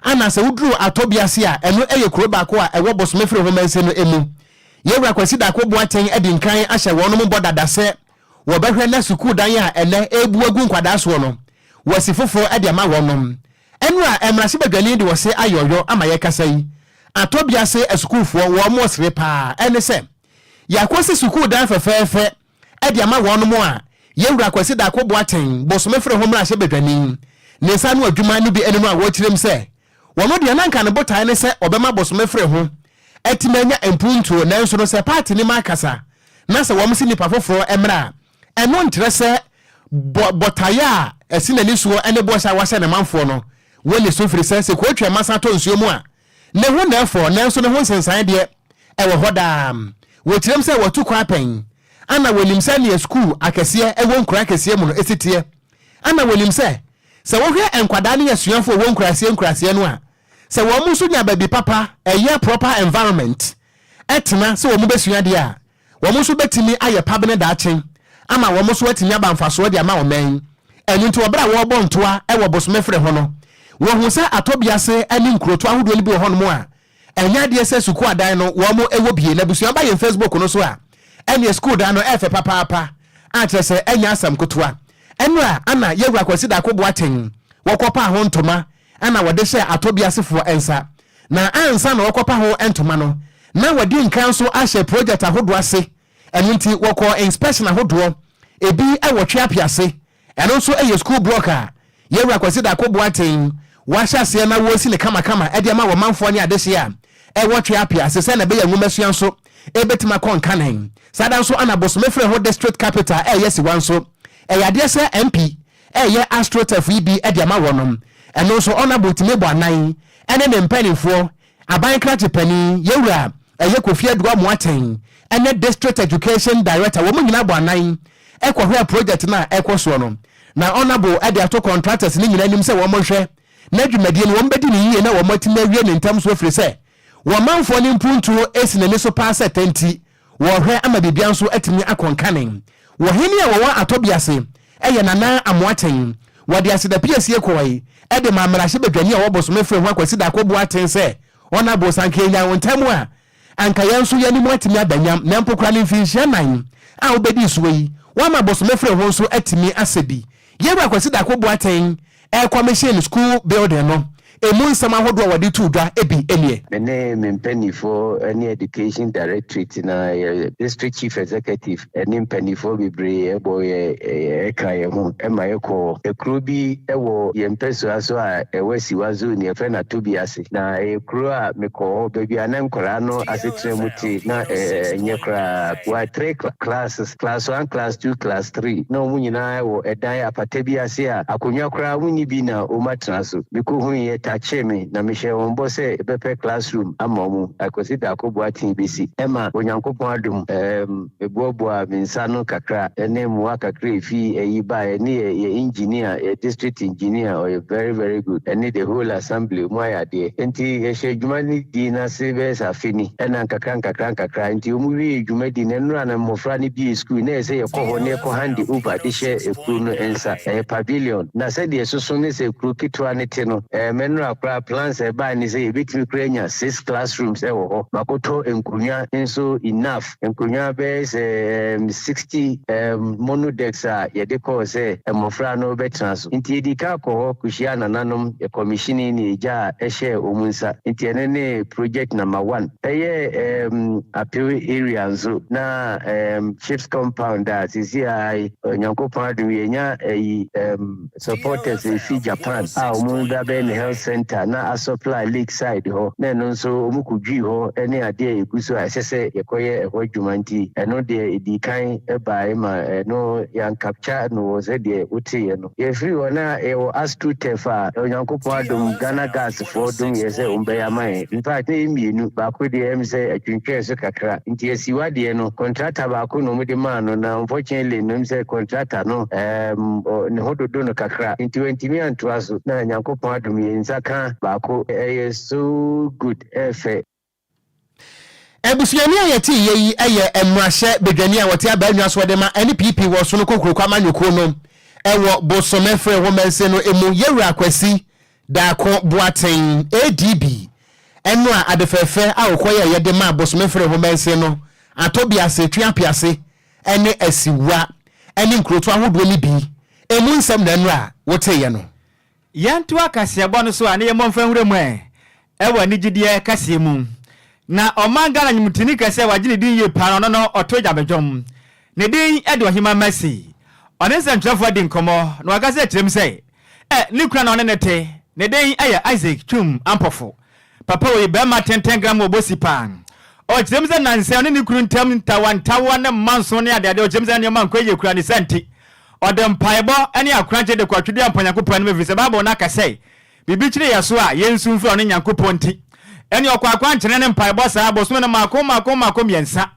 ana sɛ wuduru atobiase a ɛno ɛyɛ kuro baako a ɛwɔ bosome frɛ ho manse no emu. Yɛwura kwasi daako boaten adi nkan ahyɛ wɔn mo bɔ dada sɛ wɔbɛhwɛ na sukuu dan a ɛnɛ ebu agu nkwadaa so no. Wɔsi foforo adi ama wɔn nom. Ɛno a emrase badwani de wɔse ayɔyɔ ama yɛkasa yi. Atobiase asukuufoɔ wɔn mo sere paa ɛne sɛ yakosi sukuu dan fɛfɛɛfɛ adi ama wɔn mo a yɛwura kwasi daako boaten bosome frɛ ho mrase badwani. Ne nsa no adwuma no bi ɛne no a wɔkyerɛm sɛ wɔn de ananka ne botae ne sɛ ɔbɛma bosome frɛ ho ɛtimanya empuntuo nanso no sɛ party ne makasa na sɛ wɔn si nipa foforo ɛmra ɛno ntrɛ sɛ botae a ɛsi n'ani soɔ ɛne bɔhyɛ wahyɛ ne manfoɔ no wɔne so firi sɛ kɔtwa masa to nsuo mu a ne ho na ɛfɔ nanso ne ho nsensan deɛ ɛwɔ hɔ daa wɔkyerɛm sɛ wɔtu kɔ apɛn ana wɔnim sɛ ne school akɛseɛ ɛwɔ nkura akɛseɛ mu no ɛsitie ana wɔnim sɛ wɔhwɛ nkwadaa ne yɛsuafo wɔ nkuraseɛ no a sɛ wɔn mu so nya baabi papa ɛyɛ proper environment ɛtena sɛ wɔn mu bɛsua deɛ a wɔn mu so bɛtumi ayɛ pabene daakyen ama wɔn mu so atumi aba mfasoɔ de ama wɔn mɛn ɛno nti wɔbra wɔbɔ ntoa ɛwɔ bosome frɛ ho no wɔn ho sɛ atobiase ɛne nkuroto ahodoɔ no bi wɔ hɔ no mu a ɛnya deɛ sɛ sukuu adan no wɔn mu ɛwɔ bie na busua ba yɛ Facebook no so a ɛne school dan no ɛfɛ papaapa a kyerɛ sɛ ɛnya asɛm kotoa ɛno a ana yɛwura kwasi daako boaten wɔkɔpa ho ntoma ana wɔde hyɛ atobiasefoɔ ɛnsa na ansa na wɔkɔpa ho ntoma no na wɔde nkan so ahyɛ project ahodoɔ ase ɛno nti wɔkɔ inspection ahodoɔ ebi ɛwɔ tweapiase ɛno nso ɛyɛ school block a yɛwura kwasi daako boaten wahyɛ aseɛ na wɔsi ne kamakama ɛde ama wɔ manfoɔ ne adehye a ɛwɔ tweapiase sɛ na bɛyɛ nwomasua nso ɛbɛtuma kɔ nkanen sada nso ana bosome frɛ ho district capital ɛyɛ siwa nso ɛyadeɛ sɛ MP ɛyɛ astrotef yi bi ɛde ama wɔnom ɛno nso ɔnabo tumi bɔ anan ɛne ne mpanimfoɔ aban krakye pani yɛwura ɛyɛ Kofi Aduwa Moaten ɛne district education director wɔn nyinaa bɔ anan ɛkɔhwɛ project na ɛkɔ soɔ no na ɔnabo ɛde ato contractors ne nyinaa nim sɛ wɔn nhwɛ na dwumadie no wɔn bɛdi ne yie na wɔn atumi awie ne ntam so afiri sɛ wɔn manfoɔ ne mpuntuo esi n'ani so paa sɛ tɛnti wɔhwɛ ama bibia nso atumi akɔnkanen wɔhene a wɔwɔ atobiase ɛyɛ Nana Amoaten wɔde asedapi asie kɔi ɛde maamrahye badwani a wɔbɔ frɛ ho akwasi daako boaten sɛ ɔnabo sankenya ntamu a anka yɛn nso yɛni mu atumi abanyam na mpokra ne mfinhyia nan a wobɛdi so yi wɔama bosome frɛ ho nso atumi asɛbi yɛwura akwasi daako boaten commission school building no emu nsɛm ahodoɔ wɔde tu dwa ebi enie mene mpanifo ne education directorate na district chief executive ne mpanifo bebree ɛbɔ yɛ ɛka yɛ ho ɛma yɛkɔ ekuro bi ɛwɔ yɛn mpɛsoa so a ɛwɔ siwa zone yɛfrɛ na Tobiase na ekuro a mekɔ baabi a na nkɔraa no asetena mu te na ɛnyɛ koraa wa 3 classes class 1 class 2 class 3 na ɔmo nyinaa wɔ ɛdan apata bi ase a akonnwa koraa wonni bi na ɔmo atena so biko hu yɛ tache me na me share on bo say bepe classroom amomu akosi da Okogyeabour TBC ema onyankopon adum eboboa minsa no kakra ene mu akakra efi eyi ba ene engineer district engineer or very very good ene the whole assembly mu ayade enti ye she dwuma ni di na service afini ena kakra enti omu wi dwuma di na nura na mofra ni bi school na say ye ko ho ne ko handi over de she ekuru no ensa pavilion na say de soso ne say ekuru kitwa ne te no menura kra plans e ba ni say ebitimi krenya 6 classrooms e wo ho makoto enkunya enso enough enkunya be 60 monodex a ye de ko say mofra no betra so nti edika ko ho kuhia nananom e commissioning ni eja e share omunsa nti ene ne project number 1 appeal area nso na chiefs compound that is here nyankopon adu yenya supporters in Japan omunda ben health center na a supply lake side ho na no nso omukudwi ho ene ade eguso asese yekoye ehwadwumanti eno de edikan eba ma no yan capture no ze de uti no ye free ona e astu tefa nyankopon adu Ghana gas for dum yese umbeya mai in fact mienu ba ko de say atwintwe so kakra nti asiwade no contractor ba ko no mudi man no na unfortunately no say contractor no ne hododo no kakra nti wentimi antoaso na nyankopon adum yensaka ba ko so good efe ebusuani ayeti yeyi eye emrahye bedwani a wote abanwa so de ma NPP wo so no kokoro kwa manyoko no ewo bosomefre wo mense no emu yewura kwasi da ko boaten ADB enu a adefefe a okoye ye de ma bosomefre wo mense no atobia se tuapiase ene asiwa ene nkroto ahodo ni bi emu nsem na enu a wote ye no yantu akase bo no so ane ye momfa huremu ewa nigidie kase mu na omangala nyimtini kase wagine din ye pa no no Okogyeabour ne din ede ohima Mercy one sentrafo din komo no akase tirem sei ni kura na one nete ne din aya Isaac Chum Ampofo papa we be ma 10 gram obosi pan o tirem se nanse one ni kuru ntam tawantawa ne manso ne ade o tirem se ne man kwaye kura ni senti odem paibo ene akranche de kwatwede ampanyakopon me vise babo na kase bibi kire yaso a yensu mfro ne nyankopon ti ene okwankwanche ne mpaibo saa boso ne mako miensa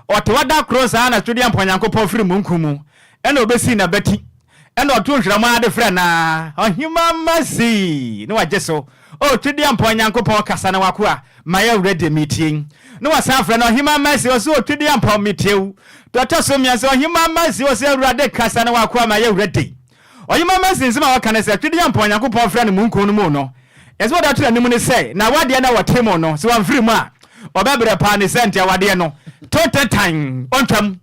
otewada cross ana twede ampanyakopon firi munkumu ene obesi na beti ene otunhweramu ade frɛ na ohima Mercy ne wajeso o twede ampanyakopon kasa na wako a maya ready meeting no wasafre na ohima Mercy o so twede ampanyakopon meeting to so miensa ohima Mercy o se awurade kasa na wako a maya ready ohima Mercy nsema waka na se twede ampanyakopon frɛ ne munkumu no mu no ezo da tira nimu ne sei na wade na watemo no so wamfiri mu a obebre pa ne senti awade no total time ontwam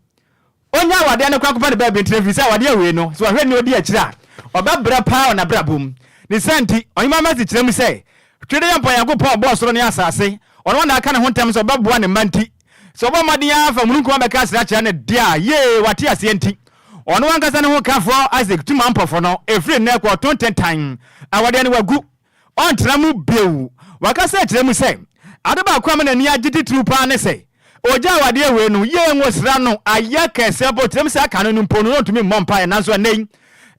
onya wade na kwakopa ne bebe interview wade we no so ahwe ne odi akira obebre pa na brabum ne senti ohima Mercy kire mu sei twede ampanyakopon bo soro ne asase ono na aka ne hontem so obeboa ne manti so obomade ya fa mununku abeka asira kire ne dia ye wate asienti ono wankasa ne ho kafo Isaac Chum Ampofo no efiri ne kwa total time awade ne wagu on tramu bewu wakasa tiremu se adaba kwam na ni agiti trupa ne se oja wade we no ye nwosra no ayaka se bo tiremu se aka no mpo no ntumi mmompa na so nei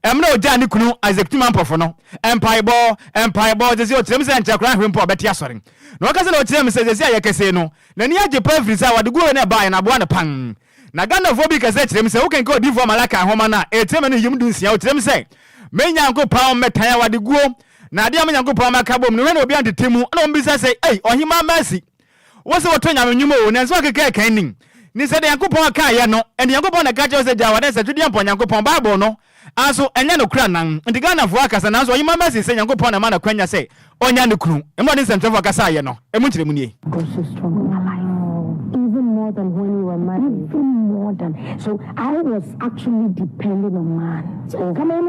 emna oja ni kunu Isaac Chum Ampofo no empire bo zesi tiremu se nchakra hwempo obeti asori na wakasa na tiremu se zesi ayaka se no na ni age pa frisa wade go na ba na bo na pan na Ghana fobi kase tiremu se uken ko di for malaka homa na etiremu ne yimdu nsia tiremu se menya nko pa metan ya wade go na dia menyankopon makabom no we na obi antetimu na ombisa say ohima Mercy wo se woto nyamenyumo o na so akeka kanin ni se de yankopon aka ye no ene yankopon na ka che se jawa de se twede yankopon yankopon bible no aso enye no kura nan ndi Ghana fo aka na so ohima Mercy se yankopon na ma na kwanya se onya ne kunu emo de sentrafo aka sa ye no emu kire mu nie more than when you were married. Even more than. So I was actually depending on man. So come in.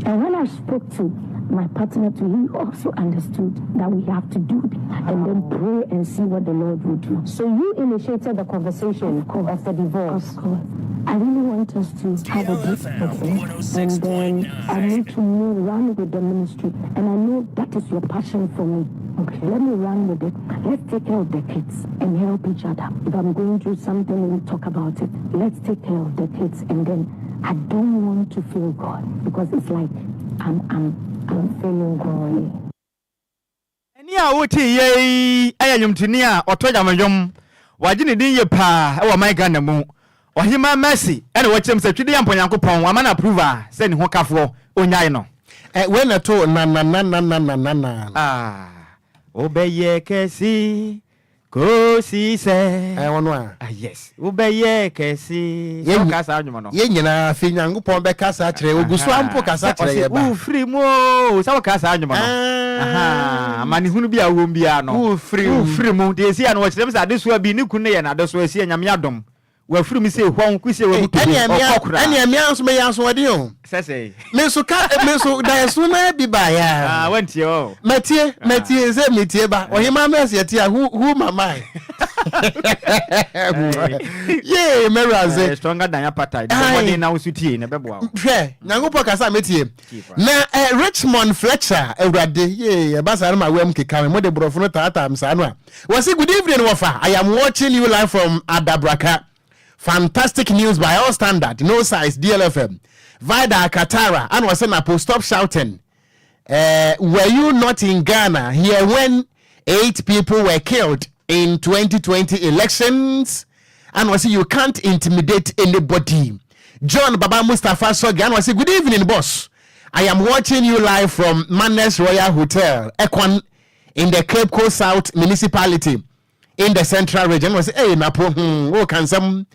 And when I spoke to my partner, he also understood that we have to do it and then pray and see what the Lord will do. So you initiated the conversation of the divorce. Of course. I really want us to have a deep discussion, and then I need to run with the ministry. And I know that is your passion for me. Okay, let me run with it. Let's take care of the kids and help each other. If I'm going through something, we'll talk about it. Let's take care of the kids, and then I don't want to feel God because it's like I'm feeling God. Nia wuti ye ayanyum tinia otoja mayom wajini din ye pa e wa my Ghana mu ohima mercy ene wo chem se twide yampo Nyankopon wa mana approval se ni ho kafo onyai no when na to na obeye kesi ko si se wono a yes obeye kesi so kasa anwum no ye nyina fi Nyankopon be kasa kire oguso ampo kasa kire ye ba free mo so kasa anwum no mani hunu bia wo bia no free mu de esi an wo kire msa de so bi ni kun ye na de so esi anyam yadom wa free mi se hwan ku se wa mutu eni emi anso me yanso wade o sese me so da so na bi ba ya wanti o metie se metie ba ohima mercy etia who mama yeah meraze stronger than your party nobody now sutie na bebo hwe Nyankopon kasa metie na Richmond Fletcher ewrade yeah basa na wem keka me de brofo no tata msa no a was good evening wofa I am watching you live from Adabraka. Fantastic news by all standard, no size, DLFM. Vida Katara, and was saying, stop shouting. Were you not in Ghana here when 8 people were killed in 2020 elections? And was saying, you can't intimidate anybody. John Baba Mustafa Sogan was saying, good evening, boss. I am watching you live from Mannes Royal Hotel, Ekwan, in the Cape Coast South Municipality, in the Central Region. Was hey, Napo, can some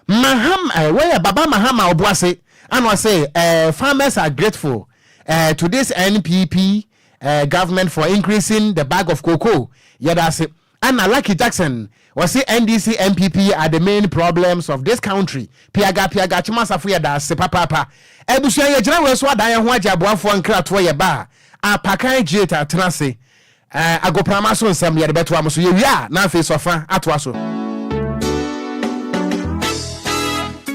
where Baba Mahama Obuase and was say farmers are grateful to this NPP government for increasing the bag of cocoa. Yeah, that's it. And Lucky Jackson was say NDC MPP are the main problems of this country. Piaga chimasafuya da se papa. Ebusuya ye jina we so adan ho ajaboafo nkrato ye ba. Apakan jeta tenase. Agoprama so nsem ye de beto am so ye wi na afi sofa ato aso.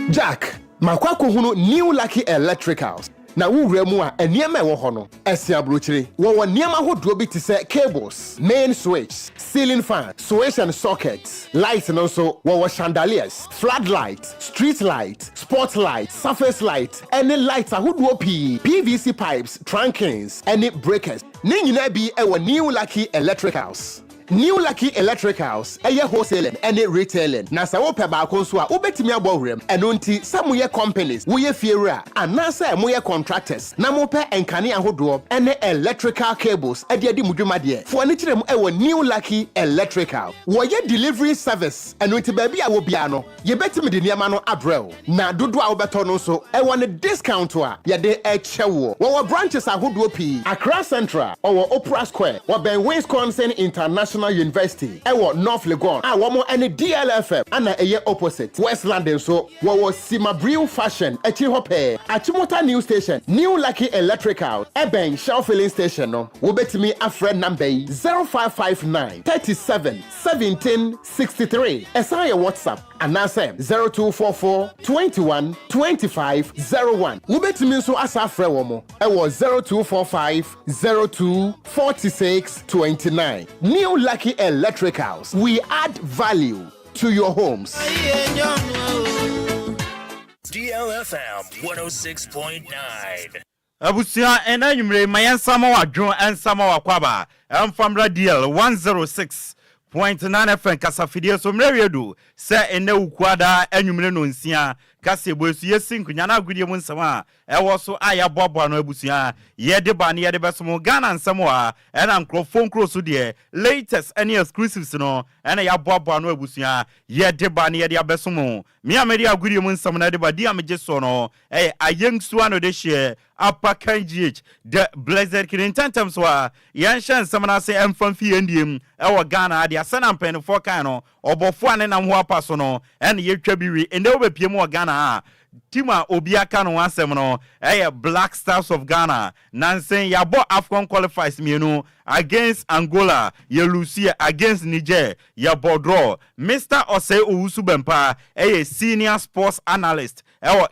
Jack, makwako hunu new Lucky Electricals. Na wura mu a eniema ewo ho no esi abrochire wo niema hodo bi te se cables, main switch, ceiling fan, switch and sockets, lights and also wo chandeliers, floodlights, street light, spotlight, surface light, any lights ahodo PVC pipes, trunkings, any breakers. Ni nyina bi ewo new Lucky Electricals. New Lucky Electricals, eye wholesaling and retailing. Na sa wo pe ba konso a obetimi abowrem. Eno nti samoye companies, wo ye fiera, anasa moye contractors. Na mo pe enkane ahodo ene electrical cables ade adi mudwuma de. Fo ani kirem ewo New Lucky Electrical. Wo ye delivery service. Eno nti ba bia wo bia no, ye betimi de niam no abrel. Na dodo a wo beto no so, ewo ne discount a ye de echewo. Wo branches ahodo pi. Accra Central, or Opera Square, or Ben Wisconsin International University, ewo North Legon, womo any DLFM, ana eye opposite West London, so wo Simabriu Fashion, echi hope, Achimota New Station, New Lucky Electrical, Eben Shell Filling Station, no, wo betimi a friend number 0559 37 17 63. Esaya WhatsApp, anase 0244 21 25 01. Wo betimi so asa frɛ womo, ewo 0245 02 46 29. New Lucky Electricals. We add value to your homes. DLFM 106.9. Abusia ena nyumre mayan sama wa dron en sama wa kwaba. Famra DL 106.9 FM kasafidie so mrewedu se ene ukwada enyumre no nsia kase boesu yesinkunya na agudie mu nsama ewo so aya bobo no abusia ye de ba ne ye de beso Ghana nsamo a ena microphone cross de latest any exclusives no ena ya bobo no abusia ye de ba ne ye de abeso mu mi amedi agudie mu nsama na de ba di ameje so no ayengsu ano de share Apakan GH the blessed kirintantem so a yanshan samana se emfam fi ndiem ewo Ghana de asana mpen for kan no obofo ane nam ho apaso no ene yetwa biwi ende obepie mu Ghana Tima Obiaka no ansem no Black Stars of Ghana Nansen yabo Afcon qualifies mienu against Angola ye Lucia against Niger yabo draw Mr. Osei Owusu Bempa senior sports analyst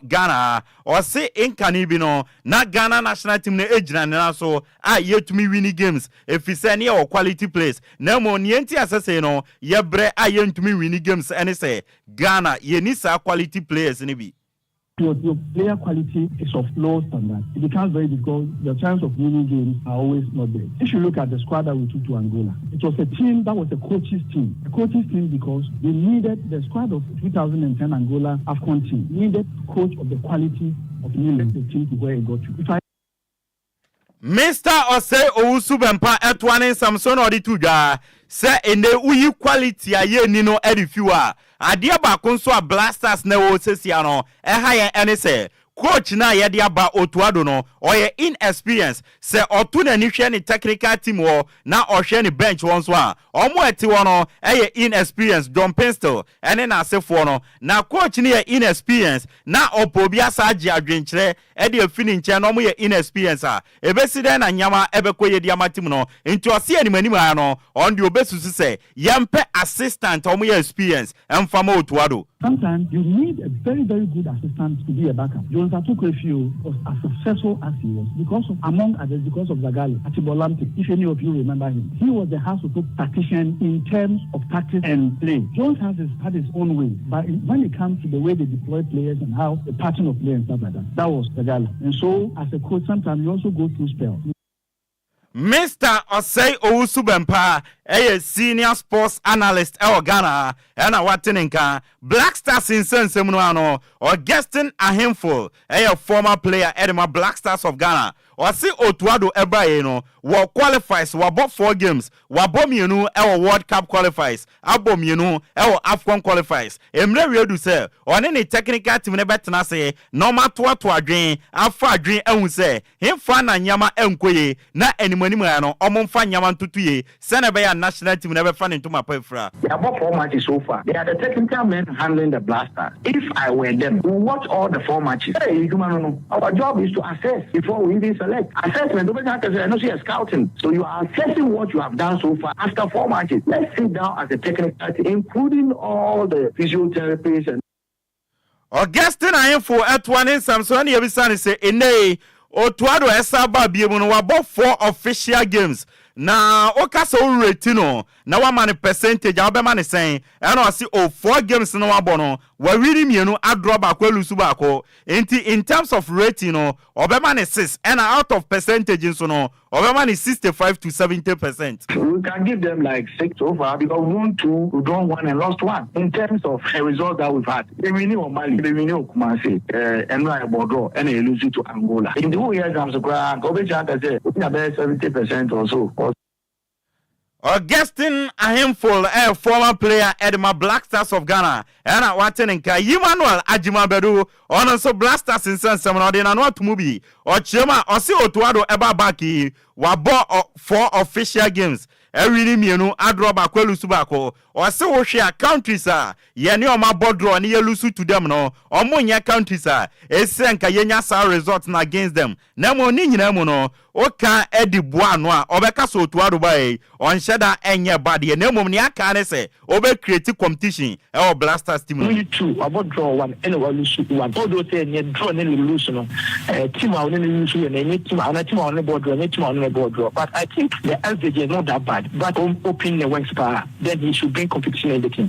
Ghana Ose inkani no na Ghana national team ne ejina na so yetumi winning games efise ne quality players na mo nienti asese no yebre yentumi winning games ene say Ghana ye ni sa quality players ne bi Your player quality is of low standard. It becomes very difficult. Your chance of winning games are always not there. If you look at the squad that we took to Angola, it was a team that was a coach's team. A coach's team because we needed the squad of 2010 Angola AFCON team. Needed coach of the quality of the team to where it got to. Mr. Osei Owusubempa etwane Samson Odituja say ene uyi quality aye ni no edifiwa ade ba konso a Blasters na wo sesia no eha ye ene say coach na ye de aba Otuado no oye inexperience say otu na ni hwe ni technical team wo na ohwe ni bench won so a omo eti wo no eye inexperience John Pistol ene na asefo no na coach ni ye inexperience na opobi asaje adwenkyere e de afini nche no omo ye inexperience a ebesi den na nyama ebekoye de amatim no nti ose animanim a no on de obesusu say yempe assistant omo ye experience emfama Otuado. Sometimes you need a very, very good assistant to be a backup. Jones Atukwefio was as successful as he was because of, among others, because of Zagali, Atibolamte. If any of you remember him, he was the house of tactician in terms of tactics and play. Jones had his own way, but when it comes to the way they deploy players and how the pattern of play and stuff like that, that was Zagali. And so, as a coach, sometimes you also go through spells. Mr. Osei Owusubempa, a senior sports analyst in Ghana, and a Watininka, Black Stars in Sensemuano, or guesting a handful, a former player at my Black Stars of Ghana, or see Otuado Ebraeno, war qualifies, war bought 4 games, war bomienu, our World Cup qualifies, abomienu, our AFCON qualifies, Emre Riodu say, or any technical team never say, no matter what to a dream, a dream, and say, him fan and Yama Enquiries, not any money, or fan Yaman Tutuye, Senabaya national team never fan into my pefra. They are about 4 matches so far. They are the technical men handling the Blasters. If I were them, we watch all the 4 matches. Hey, our job is to assess before we even select. Assessment, not see a scouting. So you are assessing what you have done so far after 4 matches. Let's sit down as a technical team, including all the physiotherapists and Augustine Info at one in Samson Yabisani say, Ine, Otuado Esaba Biamuno, about 4 official games. Na okasa retino na wa man percentage abema ne sen and I see 4 games no abono wa really mienu adro ba kwa lusu ba ko in terms of rating no obema ne 6 and out of percentage so no obema ne 65 to 70%. We can give them like 6 so far because we won 2, we drawn 1 and lost 1 in terms of a result that we've had. They win on Mali, they win on Kumasi, and Bordeaux and they lose to Angola. In the whole year comes to Grand, Obeja say about 70% or so. Augustine a handful a former player at my Black Stars of Ghana and I Watininka Emmanuel Ajimabedu on also Blasters in San Simon or not movie or Chema or see Otuado Eba Baki wabo 4 official games. Really mienu adroba kwelu subako or se wo share countries ye ni o ma bodro ni ye lusu to them no o mo nya countries esenka ye nya sa results na against them na mo ni nyina mu no o ka edi boa no a obeka so Otuado bai on sheda enye bad ye na mo ni aka ne se obe create competition e o Blasters team no. Only 2 about draw 1 and we lose 1. Although say nye draw ne lose no team a we lose we na nye team on the board draw nye team on the board draw, but I think the LVG is not that bad. But open the wings bar, then he should bring competition in the team.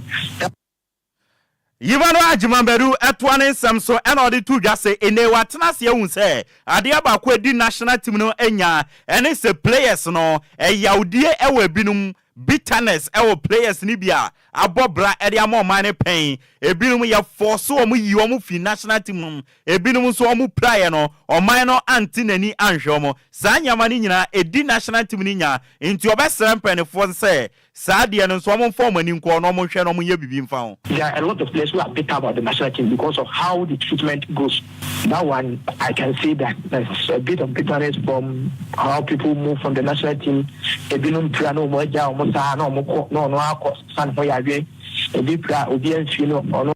Yivano Ajimambedu etwane Samso and all the 2 just say ene watena se ehun say ade aba ko edi national team no enya ene se players no yaudie ewe binum bitterness ewo players ni bia abobra ede amomane pen ebinum ya force omu yi omu fi national team no ebinum so omu player no oman no anti nani anhwe omo sa nyama ni nyina edi national team ni nya nti obesere pen for say Sadia no so omo form ani nko no omo hwe no omo ye bibi mfa ho. There are a lot of players who are bitter about the national team because of how the treatment goes. That one, I can say that there's a bit of bitterness from how people move from the national team. Ebinum piano moja omosa no moko no akọ san ho ya we ebi pra obi anfi no ono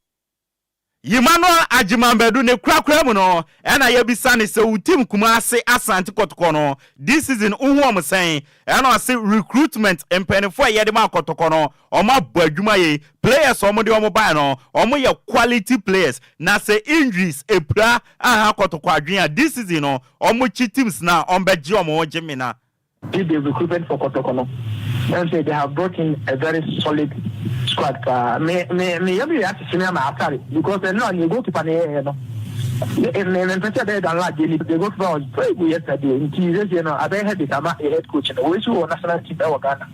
Emmanuel Ajimambedu ne krakra mu no ena ye bisane se utim Kumasi Asante Kotoko no this season unhom sen ena se recruitment empenefo ye de ma Kotoko no omo badwuma ye players omo de omo buy no omo ye quality players na se injuries epra aha Kotoko adwen this season no omo chi teams na ombeje omo jemina did the recruitment for Kotoko no and say they have brought in a very solid squad. Me have to see me after it because no you go to Panay no. And president Allah they go for very good yesterday. In Jesus, I had the head coach and always who national team Ghana.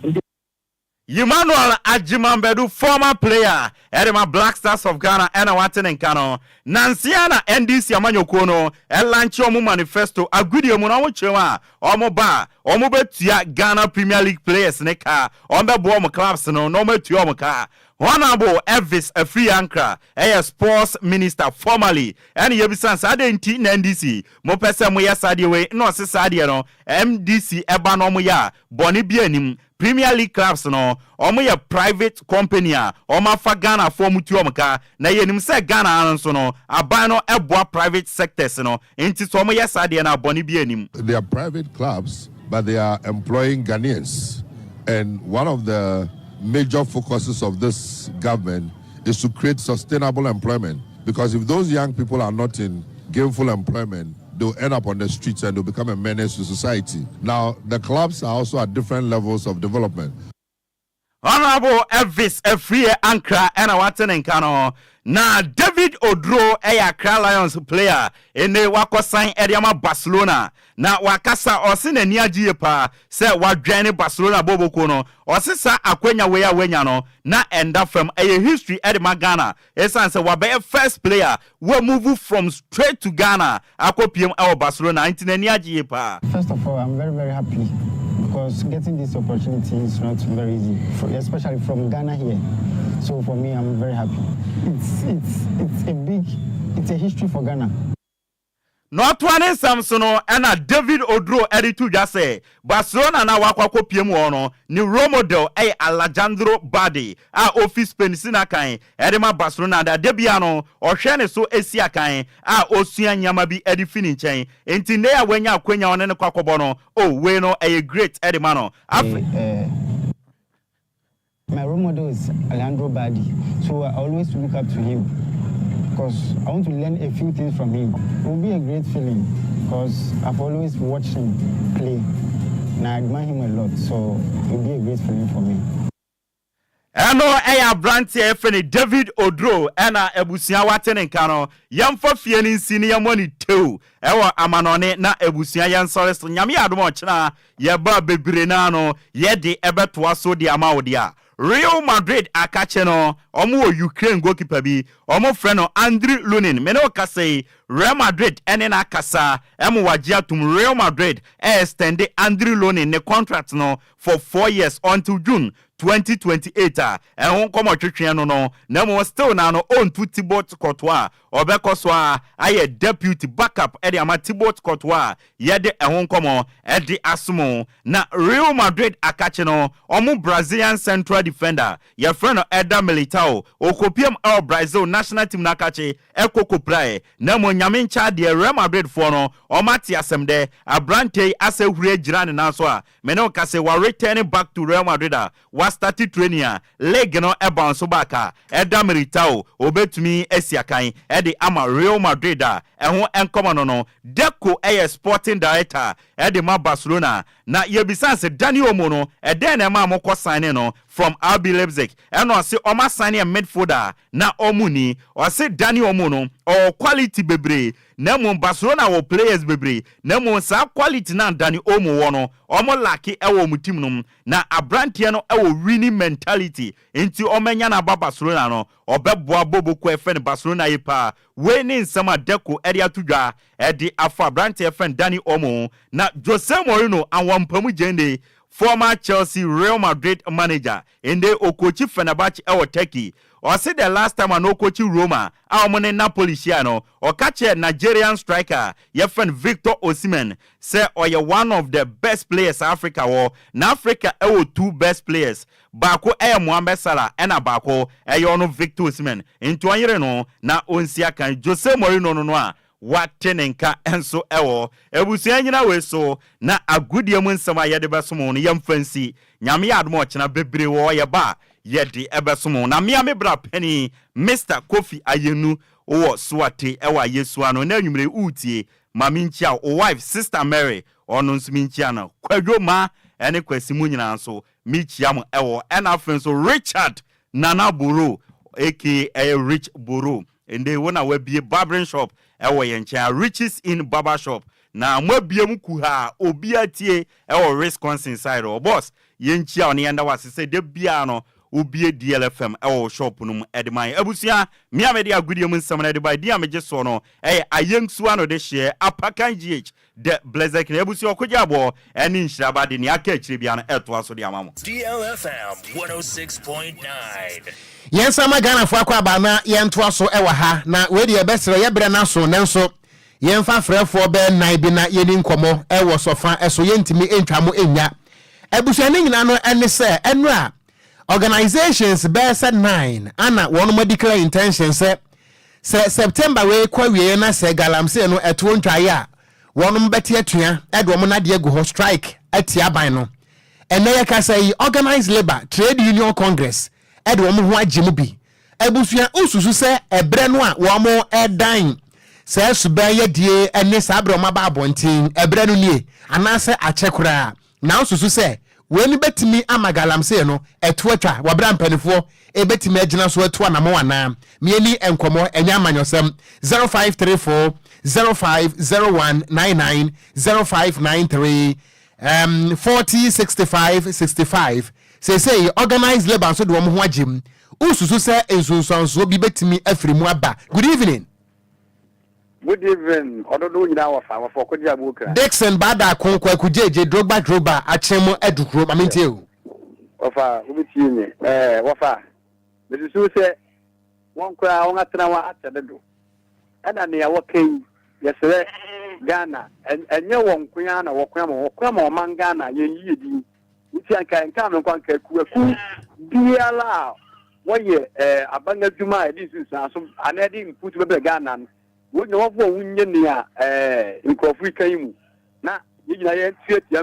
Emmanuel Ajimambedu, former player, Edema Black Stars of Ghana, and Awaten and Kano, Nansiana, NDC Amanyokono, Elanchomu Manifesto, Agudio Munamuchewa, Omoba, Omobetia, Ghana Premier League players, Neka, Ombe Bomo Clubs, no Tuomoka. Honorable Elvis a free anchor, a sports minister formerly, and Yebisans Adenti NDC, Mopesa Moya Sadiwe, no Sadiano, MDC Ebanomoya, Boni Bienim, Premier League clubs no, Omoya private company, Omafa Ghana for Mutuomaka, na yenim se Ghana anso no, abano eboa private sectors no, enti Somoya Sadiana Boni Bienim. They are private clubs, but they are employing Ghanaians, and one of the major focuses of this government is to create sustainable employment, because if those young people are not in gainful employment, they'll end up on the streets and they'll become a menace to society. Now, the clubs are also at different levels of development. Honorable Elvis a free anchor and Awaten and Kano. Na David Odro Accra Lions player in the wako sign Ediama Barcelona na wakasa osine niaji pa se wadwene Barcelona bobo kono osisa akwenya wenya no na enda from a history Edema Ghana esan se wabe first player we move from straight to Ghana akopiem our Barcelona intine niaji pa. First of all, I'm very, very happy because getting this opportunity is not very easy, especially from Ghana here. So for me, I'm very happy. It's a history for Ghana. Not one Samsono and David Odro editu jase Barcelona na wakwako PM1 ni role model Alejandro Badi a office penisina kain edema Barcelona da debiano ohwene so esia kain a osua nyama bi edifini nchen enti ne ya wenya akwenya one ne kwakobo no we no a great edema no my role model is Alejandro Badi, so I always look up to him because I want to learn a few things from him. It will be a great feeling because I've always watched him play and I admire him a lot, so it will be a great feeling for me. Eno branti efeni David Odro ena ebusia watene nkano yamfa fie ni nsini ya moni teu ewa amanone na ebusia yansores nyame adomo chena yeba bebre na no yede ebetoa so di amawodia Real Madrid akache no omo Ukraine goalkeeper bi omo freno Andriy Lunin mene okase Real Madrid ene na kasa emo wajia tum Real Madrid extend Andriy Lunin ne contract no for 4 years until June 2028 ehun komo twetwe no na mo still na no on to Thibaut Courtois obekoso a aye deputy backup e de ama Thibaut Courtois ye de ehun komo e de asomo na Real Madrid akache no omo Brazilian central defender ye friend Eder Militao okopiem el Brazil national team na akache ekokoprae na mo nyame ncha de Real Madrid for no omati asemde abrante asehuri girane na so a me no kase wa returning back to Real Madrid started training leg no e bounce back Eder Militao obetumi esiakan e de ama Real Madrid ehun enkomo no Deco sporting director e de ma Barcelona na yebisanse Dani Olmo no e den na ma mokọ sign no from RB Leipzig e no se o ma sign a midfielder na omuni o se Dani Olmo no o quality bebre na mo Barcelona wo players bebre na mo sa quality na Dani Olmo wo no o mo laki e wo mutim no na abrantie no e wo winning mentality enti o menya na Barcelona no obeboa bobo ko efen Barcelona yipa we ni nsama Deco eri atudwa edi afa abrantie efen Dani Olmo na Jose Mourinho anwampamu jende former Chelsea Real Madrid manager ende okochi Fenerbahce ewo Turkey or say the last time an okochi Roma amone Napoli shiano or catch a Nigerian striker your friend Victor Osimhen say or you one of the best players Africa or na Africa ewo two best players bako Mohamed Salah ena bako no Victor Osimhen into anyere no na onsia kan Jose Mourinho no watenenka enso ewo ebusia nyina we so na agudie mu nsema yede besomo no yemfansi nyame admo chena bebre wo ye ba yede ebesomo na me bra pani Mr Kofi Ayenu wo swate ewa Yesu ano na nwumre utie mami nchia o wife sister Mary ono nsumi nchia na Kwadwo ma ene kwasimu nyina nso michiam ewo ena afenso Richard Nana Boro aka Rich Boro ende wona we bie barbering shop ewo yencha Riches in Barbershop na mwabiemu kuha obiatie ewo Wisconsin side o boss yenchia oni yanda wasise de bia no obie DLFM ewo shop no edman abusia mia me de agudie mu nsam na de ba dia meje so no ayengsu ano de share apakan GH de blessed na abusia Okogyeabour eni Nhyiraba de ni aka akire bia no eto aso de amamo DLFM 106.9 Yensama Ghana fo akwa ba na yento aso ewa ha na we de besere ye bre na so nenso yemfa frefo be nan bi na yeni nkomo ewo sofa eso yentimi entwamo enya abusia ne nyina no ene se enu a organizations be said 9 ana one more declare intention say September we kwa wie na se galamse no eto ntwaye a wonum bete atua edom na de go strike atia ban no ene ye ka say organized labor trade union congress edom ho agim bi abusua ususu se ebre no a wo mo edan se suba ye die ene sabro ma ba abontin ebre no nie anase achekura na ususu se weni betimi amagalamse no eto atwa wabra mpanifo ebetimi agina so eto anamo wana mieni enkomo enya amanyosem 0534 050199 0593 406565 say organized labor so de wo ho agim ususu se ensunsunso bi betimi afrimu aba. Good evening. Good evening. Ododo nyina wa fa for Okogyeabour Ocran. Dixon bada konkwa kujeje drogba achemo edukro mamenti o. Ofa ubiti ni wafa. Besu se won kra won atena wa atededo. Ada ne ya wokai yesere Ghana enye won kunya na wokwa ma man Ghana yeyi di. Uti anka nka me kwanka kuaku biala woye abanga djuma edisu so anedi input be Ghana. When you have one year, in Africa, now you know,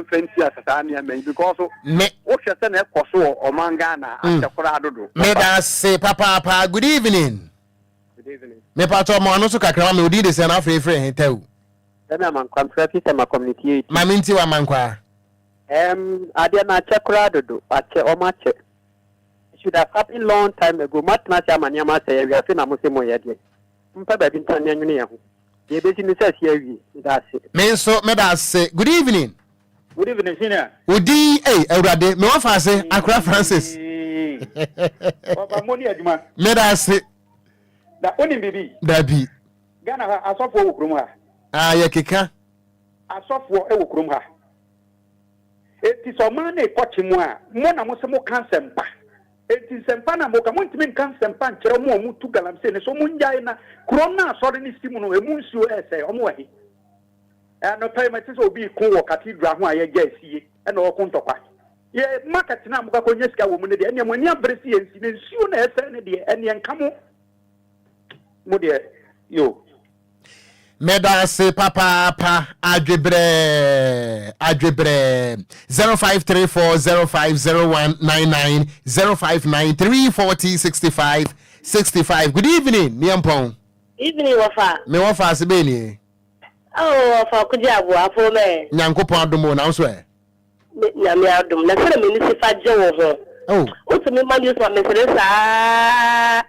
fancy as a man because what you send a Koso or Mangana and the Corrado. May I say, Papa, good evening. Good evening. Me pato Monoso Kakram, you did this and after a friend. Tell then I'm contracting my community. My minty wa mankwa. I did not check Corrado, or match it. Should have happened long time ago. Much Yama say, we have seen a Muslim yet. Menso medase. Good evening. Good evening, senior. Udi Eurade me wafa se Accra Francis. Medase. Da oni bibi. Dabi. Ghana asofo wo krom ha. Ya keka. Asofo e wo krom ha. Eti so man e kochimu a mo na mo se mo kansempa. Eti sempa na mo ka mo ntimi kansempa nkyere mo mu tu galamse ne so mo njai na krom na asori ni simu no emu nsuo ese omo wahi. No payment is obi ko wo cathedral ho aye gasie e na okontokwa. Ye market na mo ka konye sika wo mu ne de ene mo ni abresi ensi ne nsuo na ese ne de ene nkamo mo de yo Medase papa adwebre 0534050199 0593406565. Good evening Niampon. Evening wafa. Me wafa se beni. Oh wafa Okogyeabour afo me. Nyankopon adomo na so e. Nyame adom na fere me ni sifa je wo ho. Oh. Otu me ma news ma me fere sa.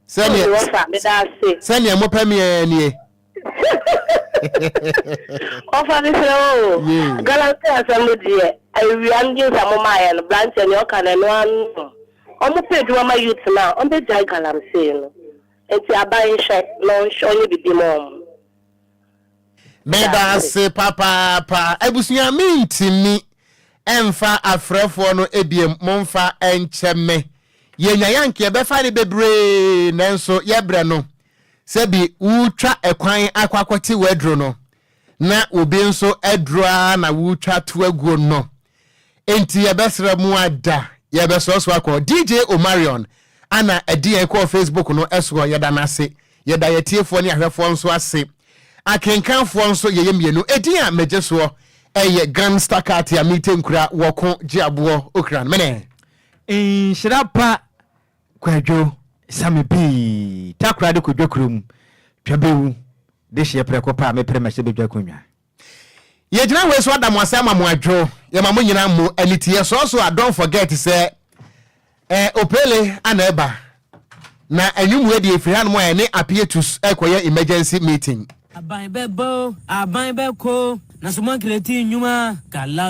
Senior wafa me da se. Senior mo pamie nie. Offer this low. Galante assembly. I am using some my branch and your can and one. On the page of my youth now, on the Jagal I'm saying. It's a buying shop, launch only with the mom. Meda se papa, ebusunya minti mi emfa afrefo no ebiem momfa encheme. Yenya yanke be fa de bebre nanso yebre no. Sebi utwa ekwan akwakwati wedro no na obi nso edroa na utwa to aguo no enti yebesra mu ada yebesoso akọ DJ Omarion ana edi ekọ Facebook no eso yeda na ase yeda yetiefo ne ahwefo nso ase akenkanfo nso yeyemienu edi a mejeso eye gangster cat ya mitenkura Okogyeabour Ocran mene Nhyiraba Kwadwo Sammy B takra de Kwadwo krom twabewu de hye preko pa me prema hye bedwa konwa ye gina we so adam asema mo adwo ye ma mo nyina mo anitiye so I don't forget say opele ana eba na enwumwe de efiri han mo ne appear to ekoye emergency meeting aban bebo aban beko na so man curating nyuma kala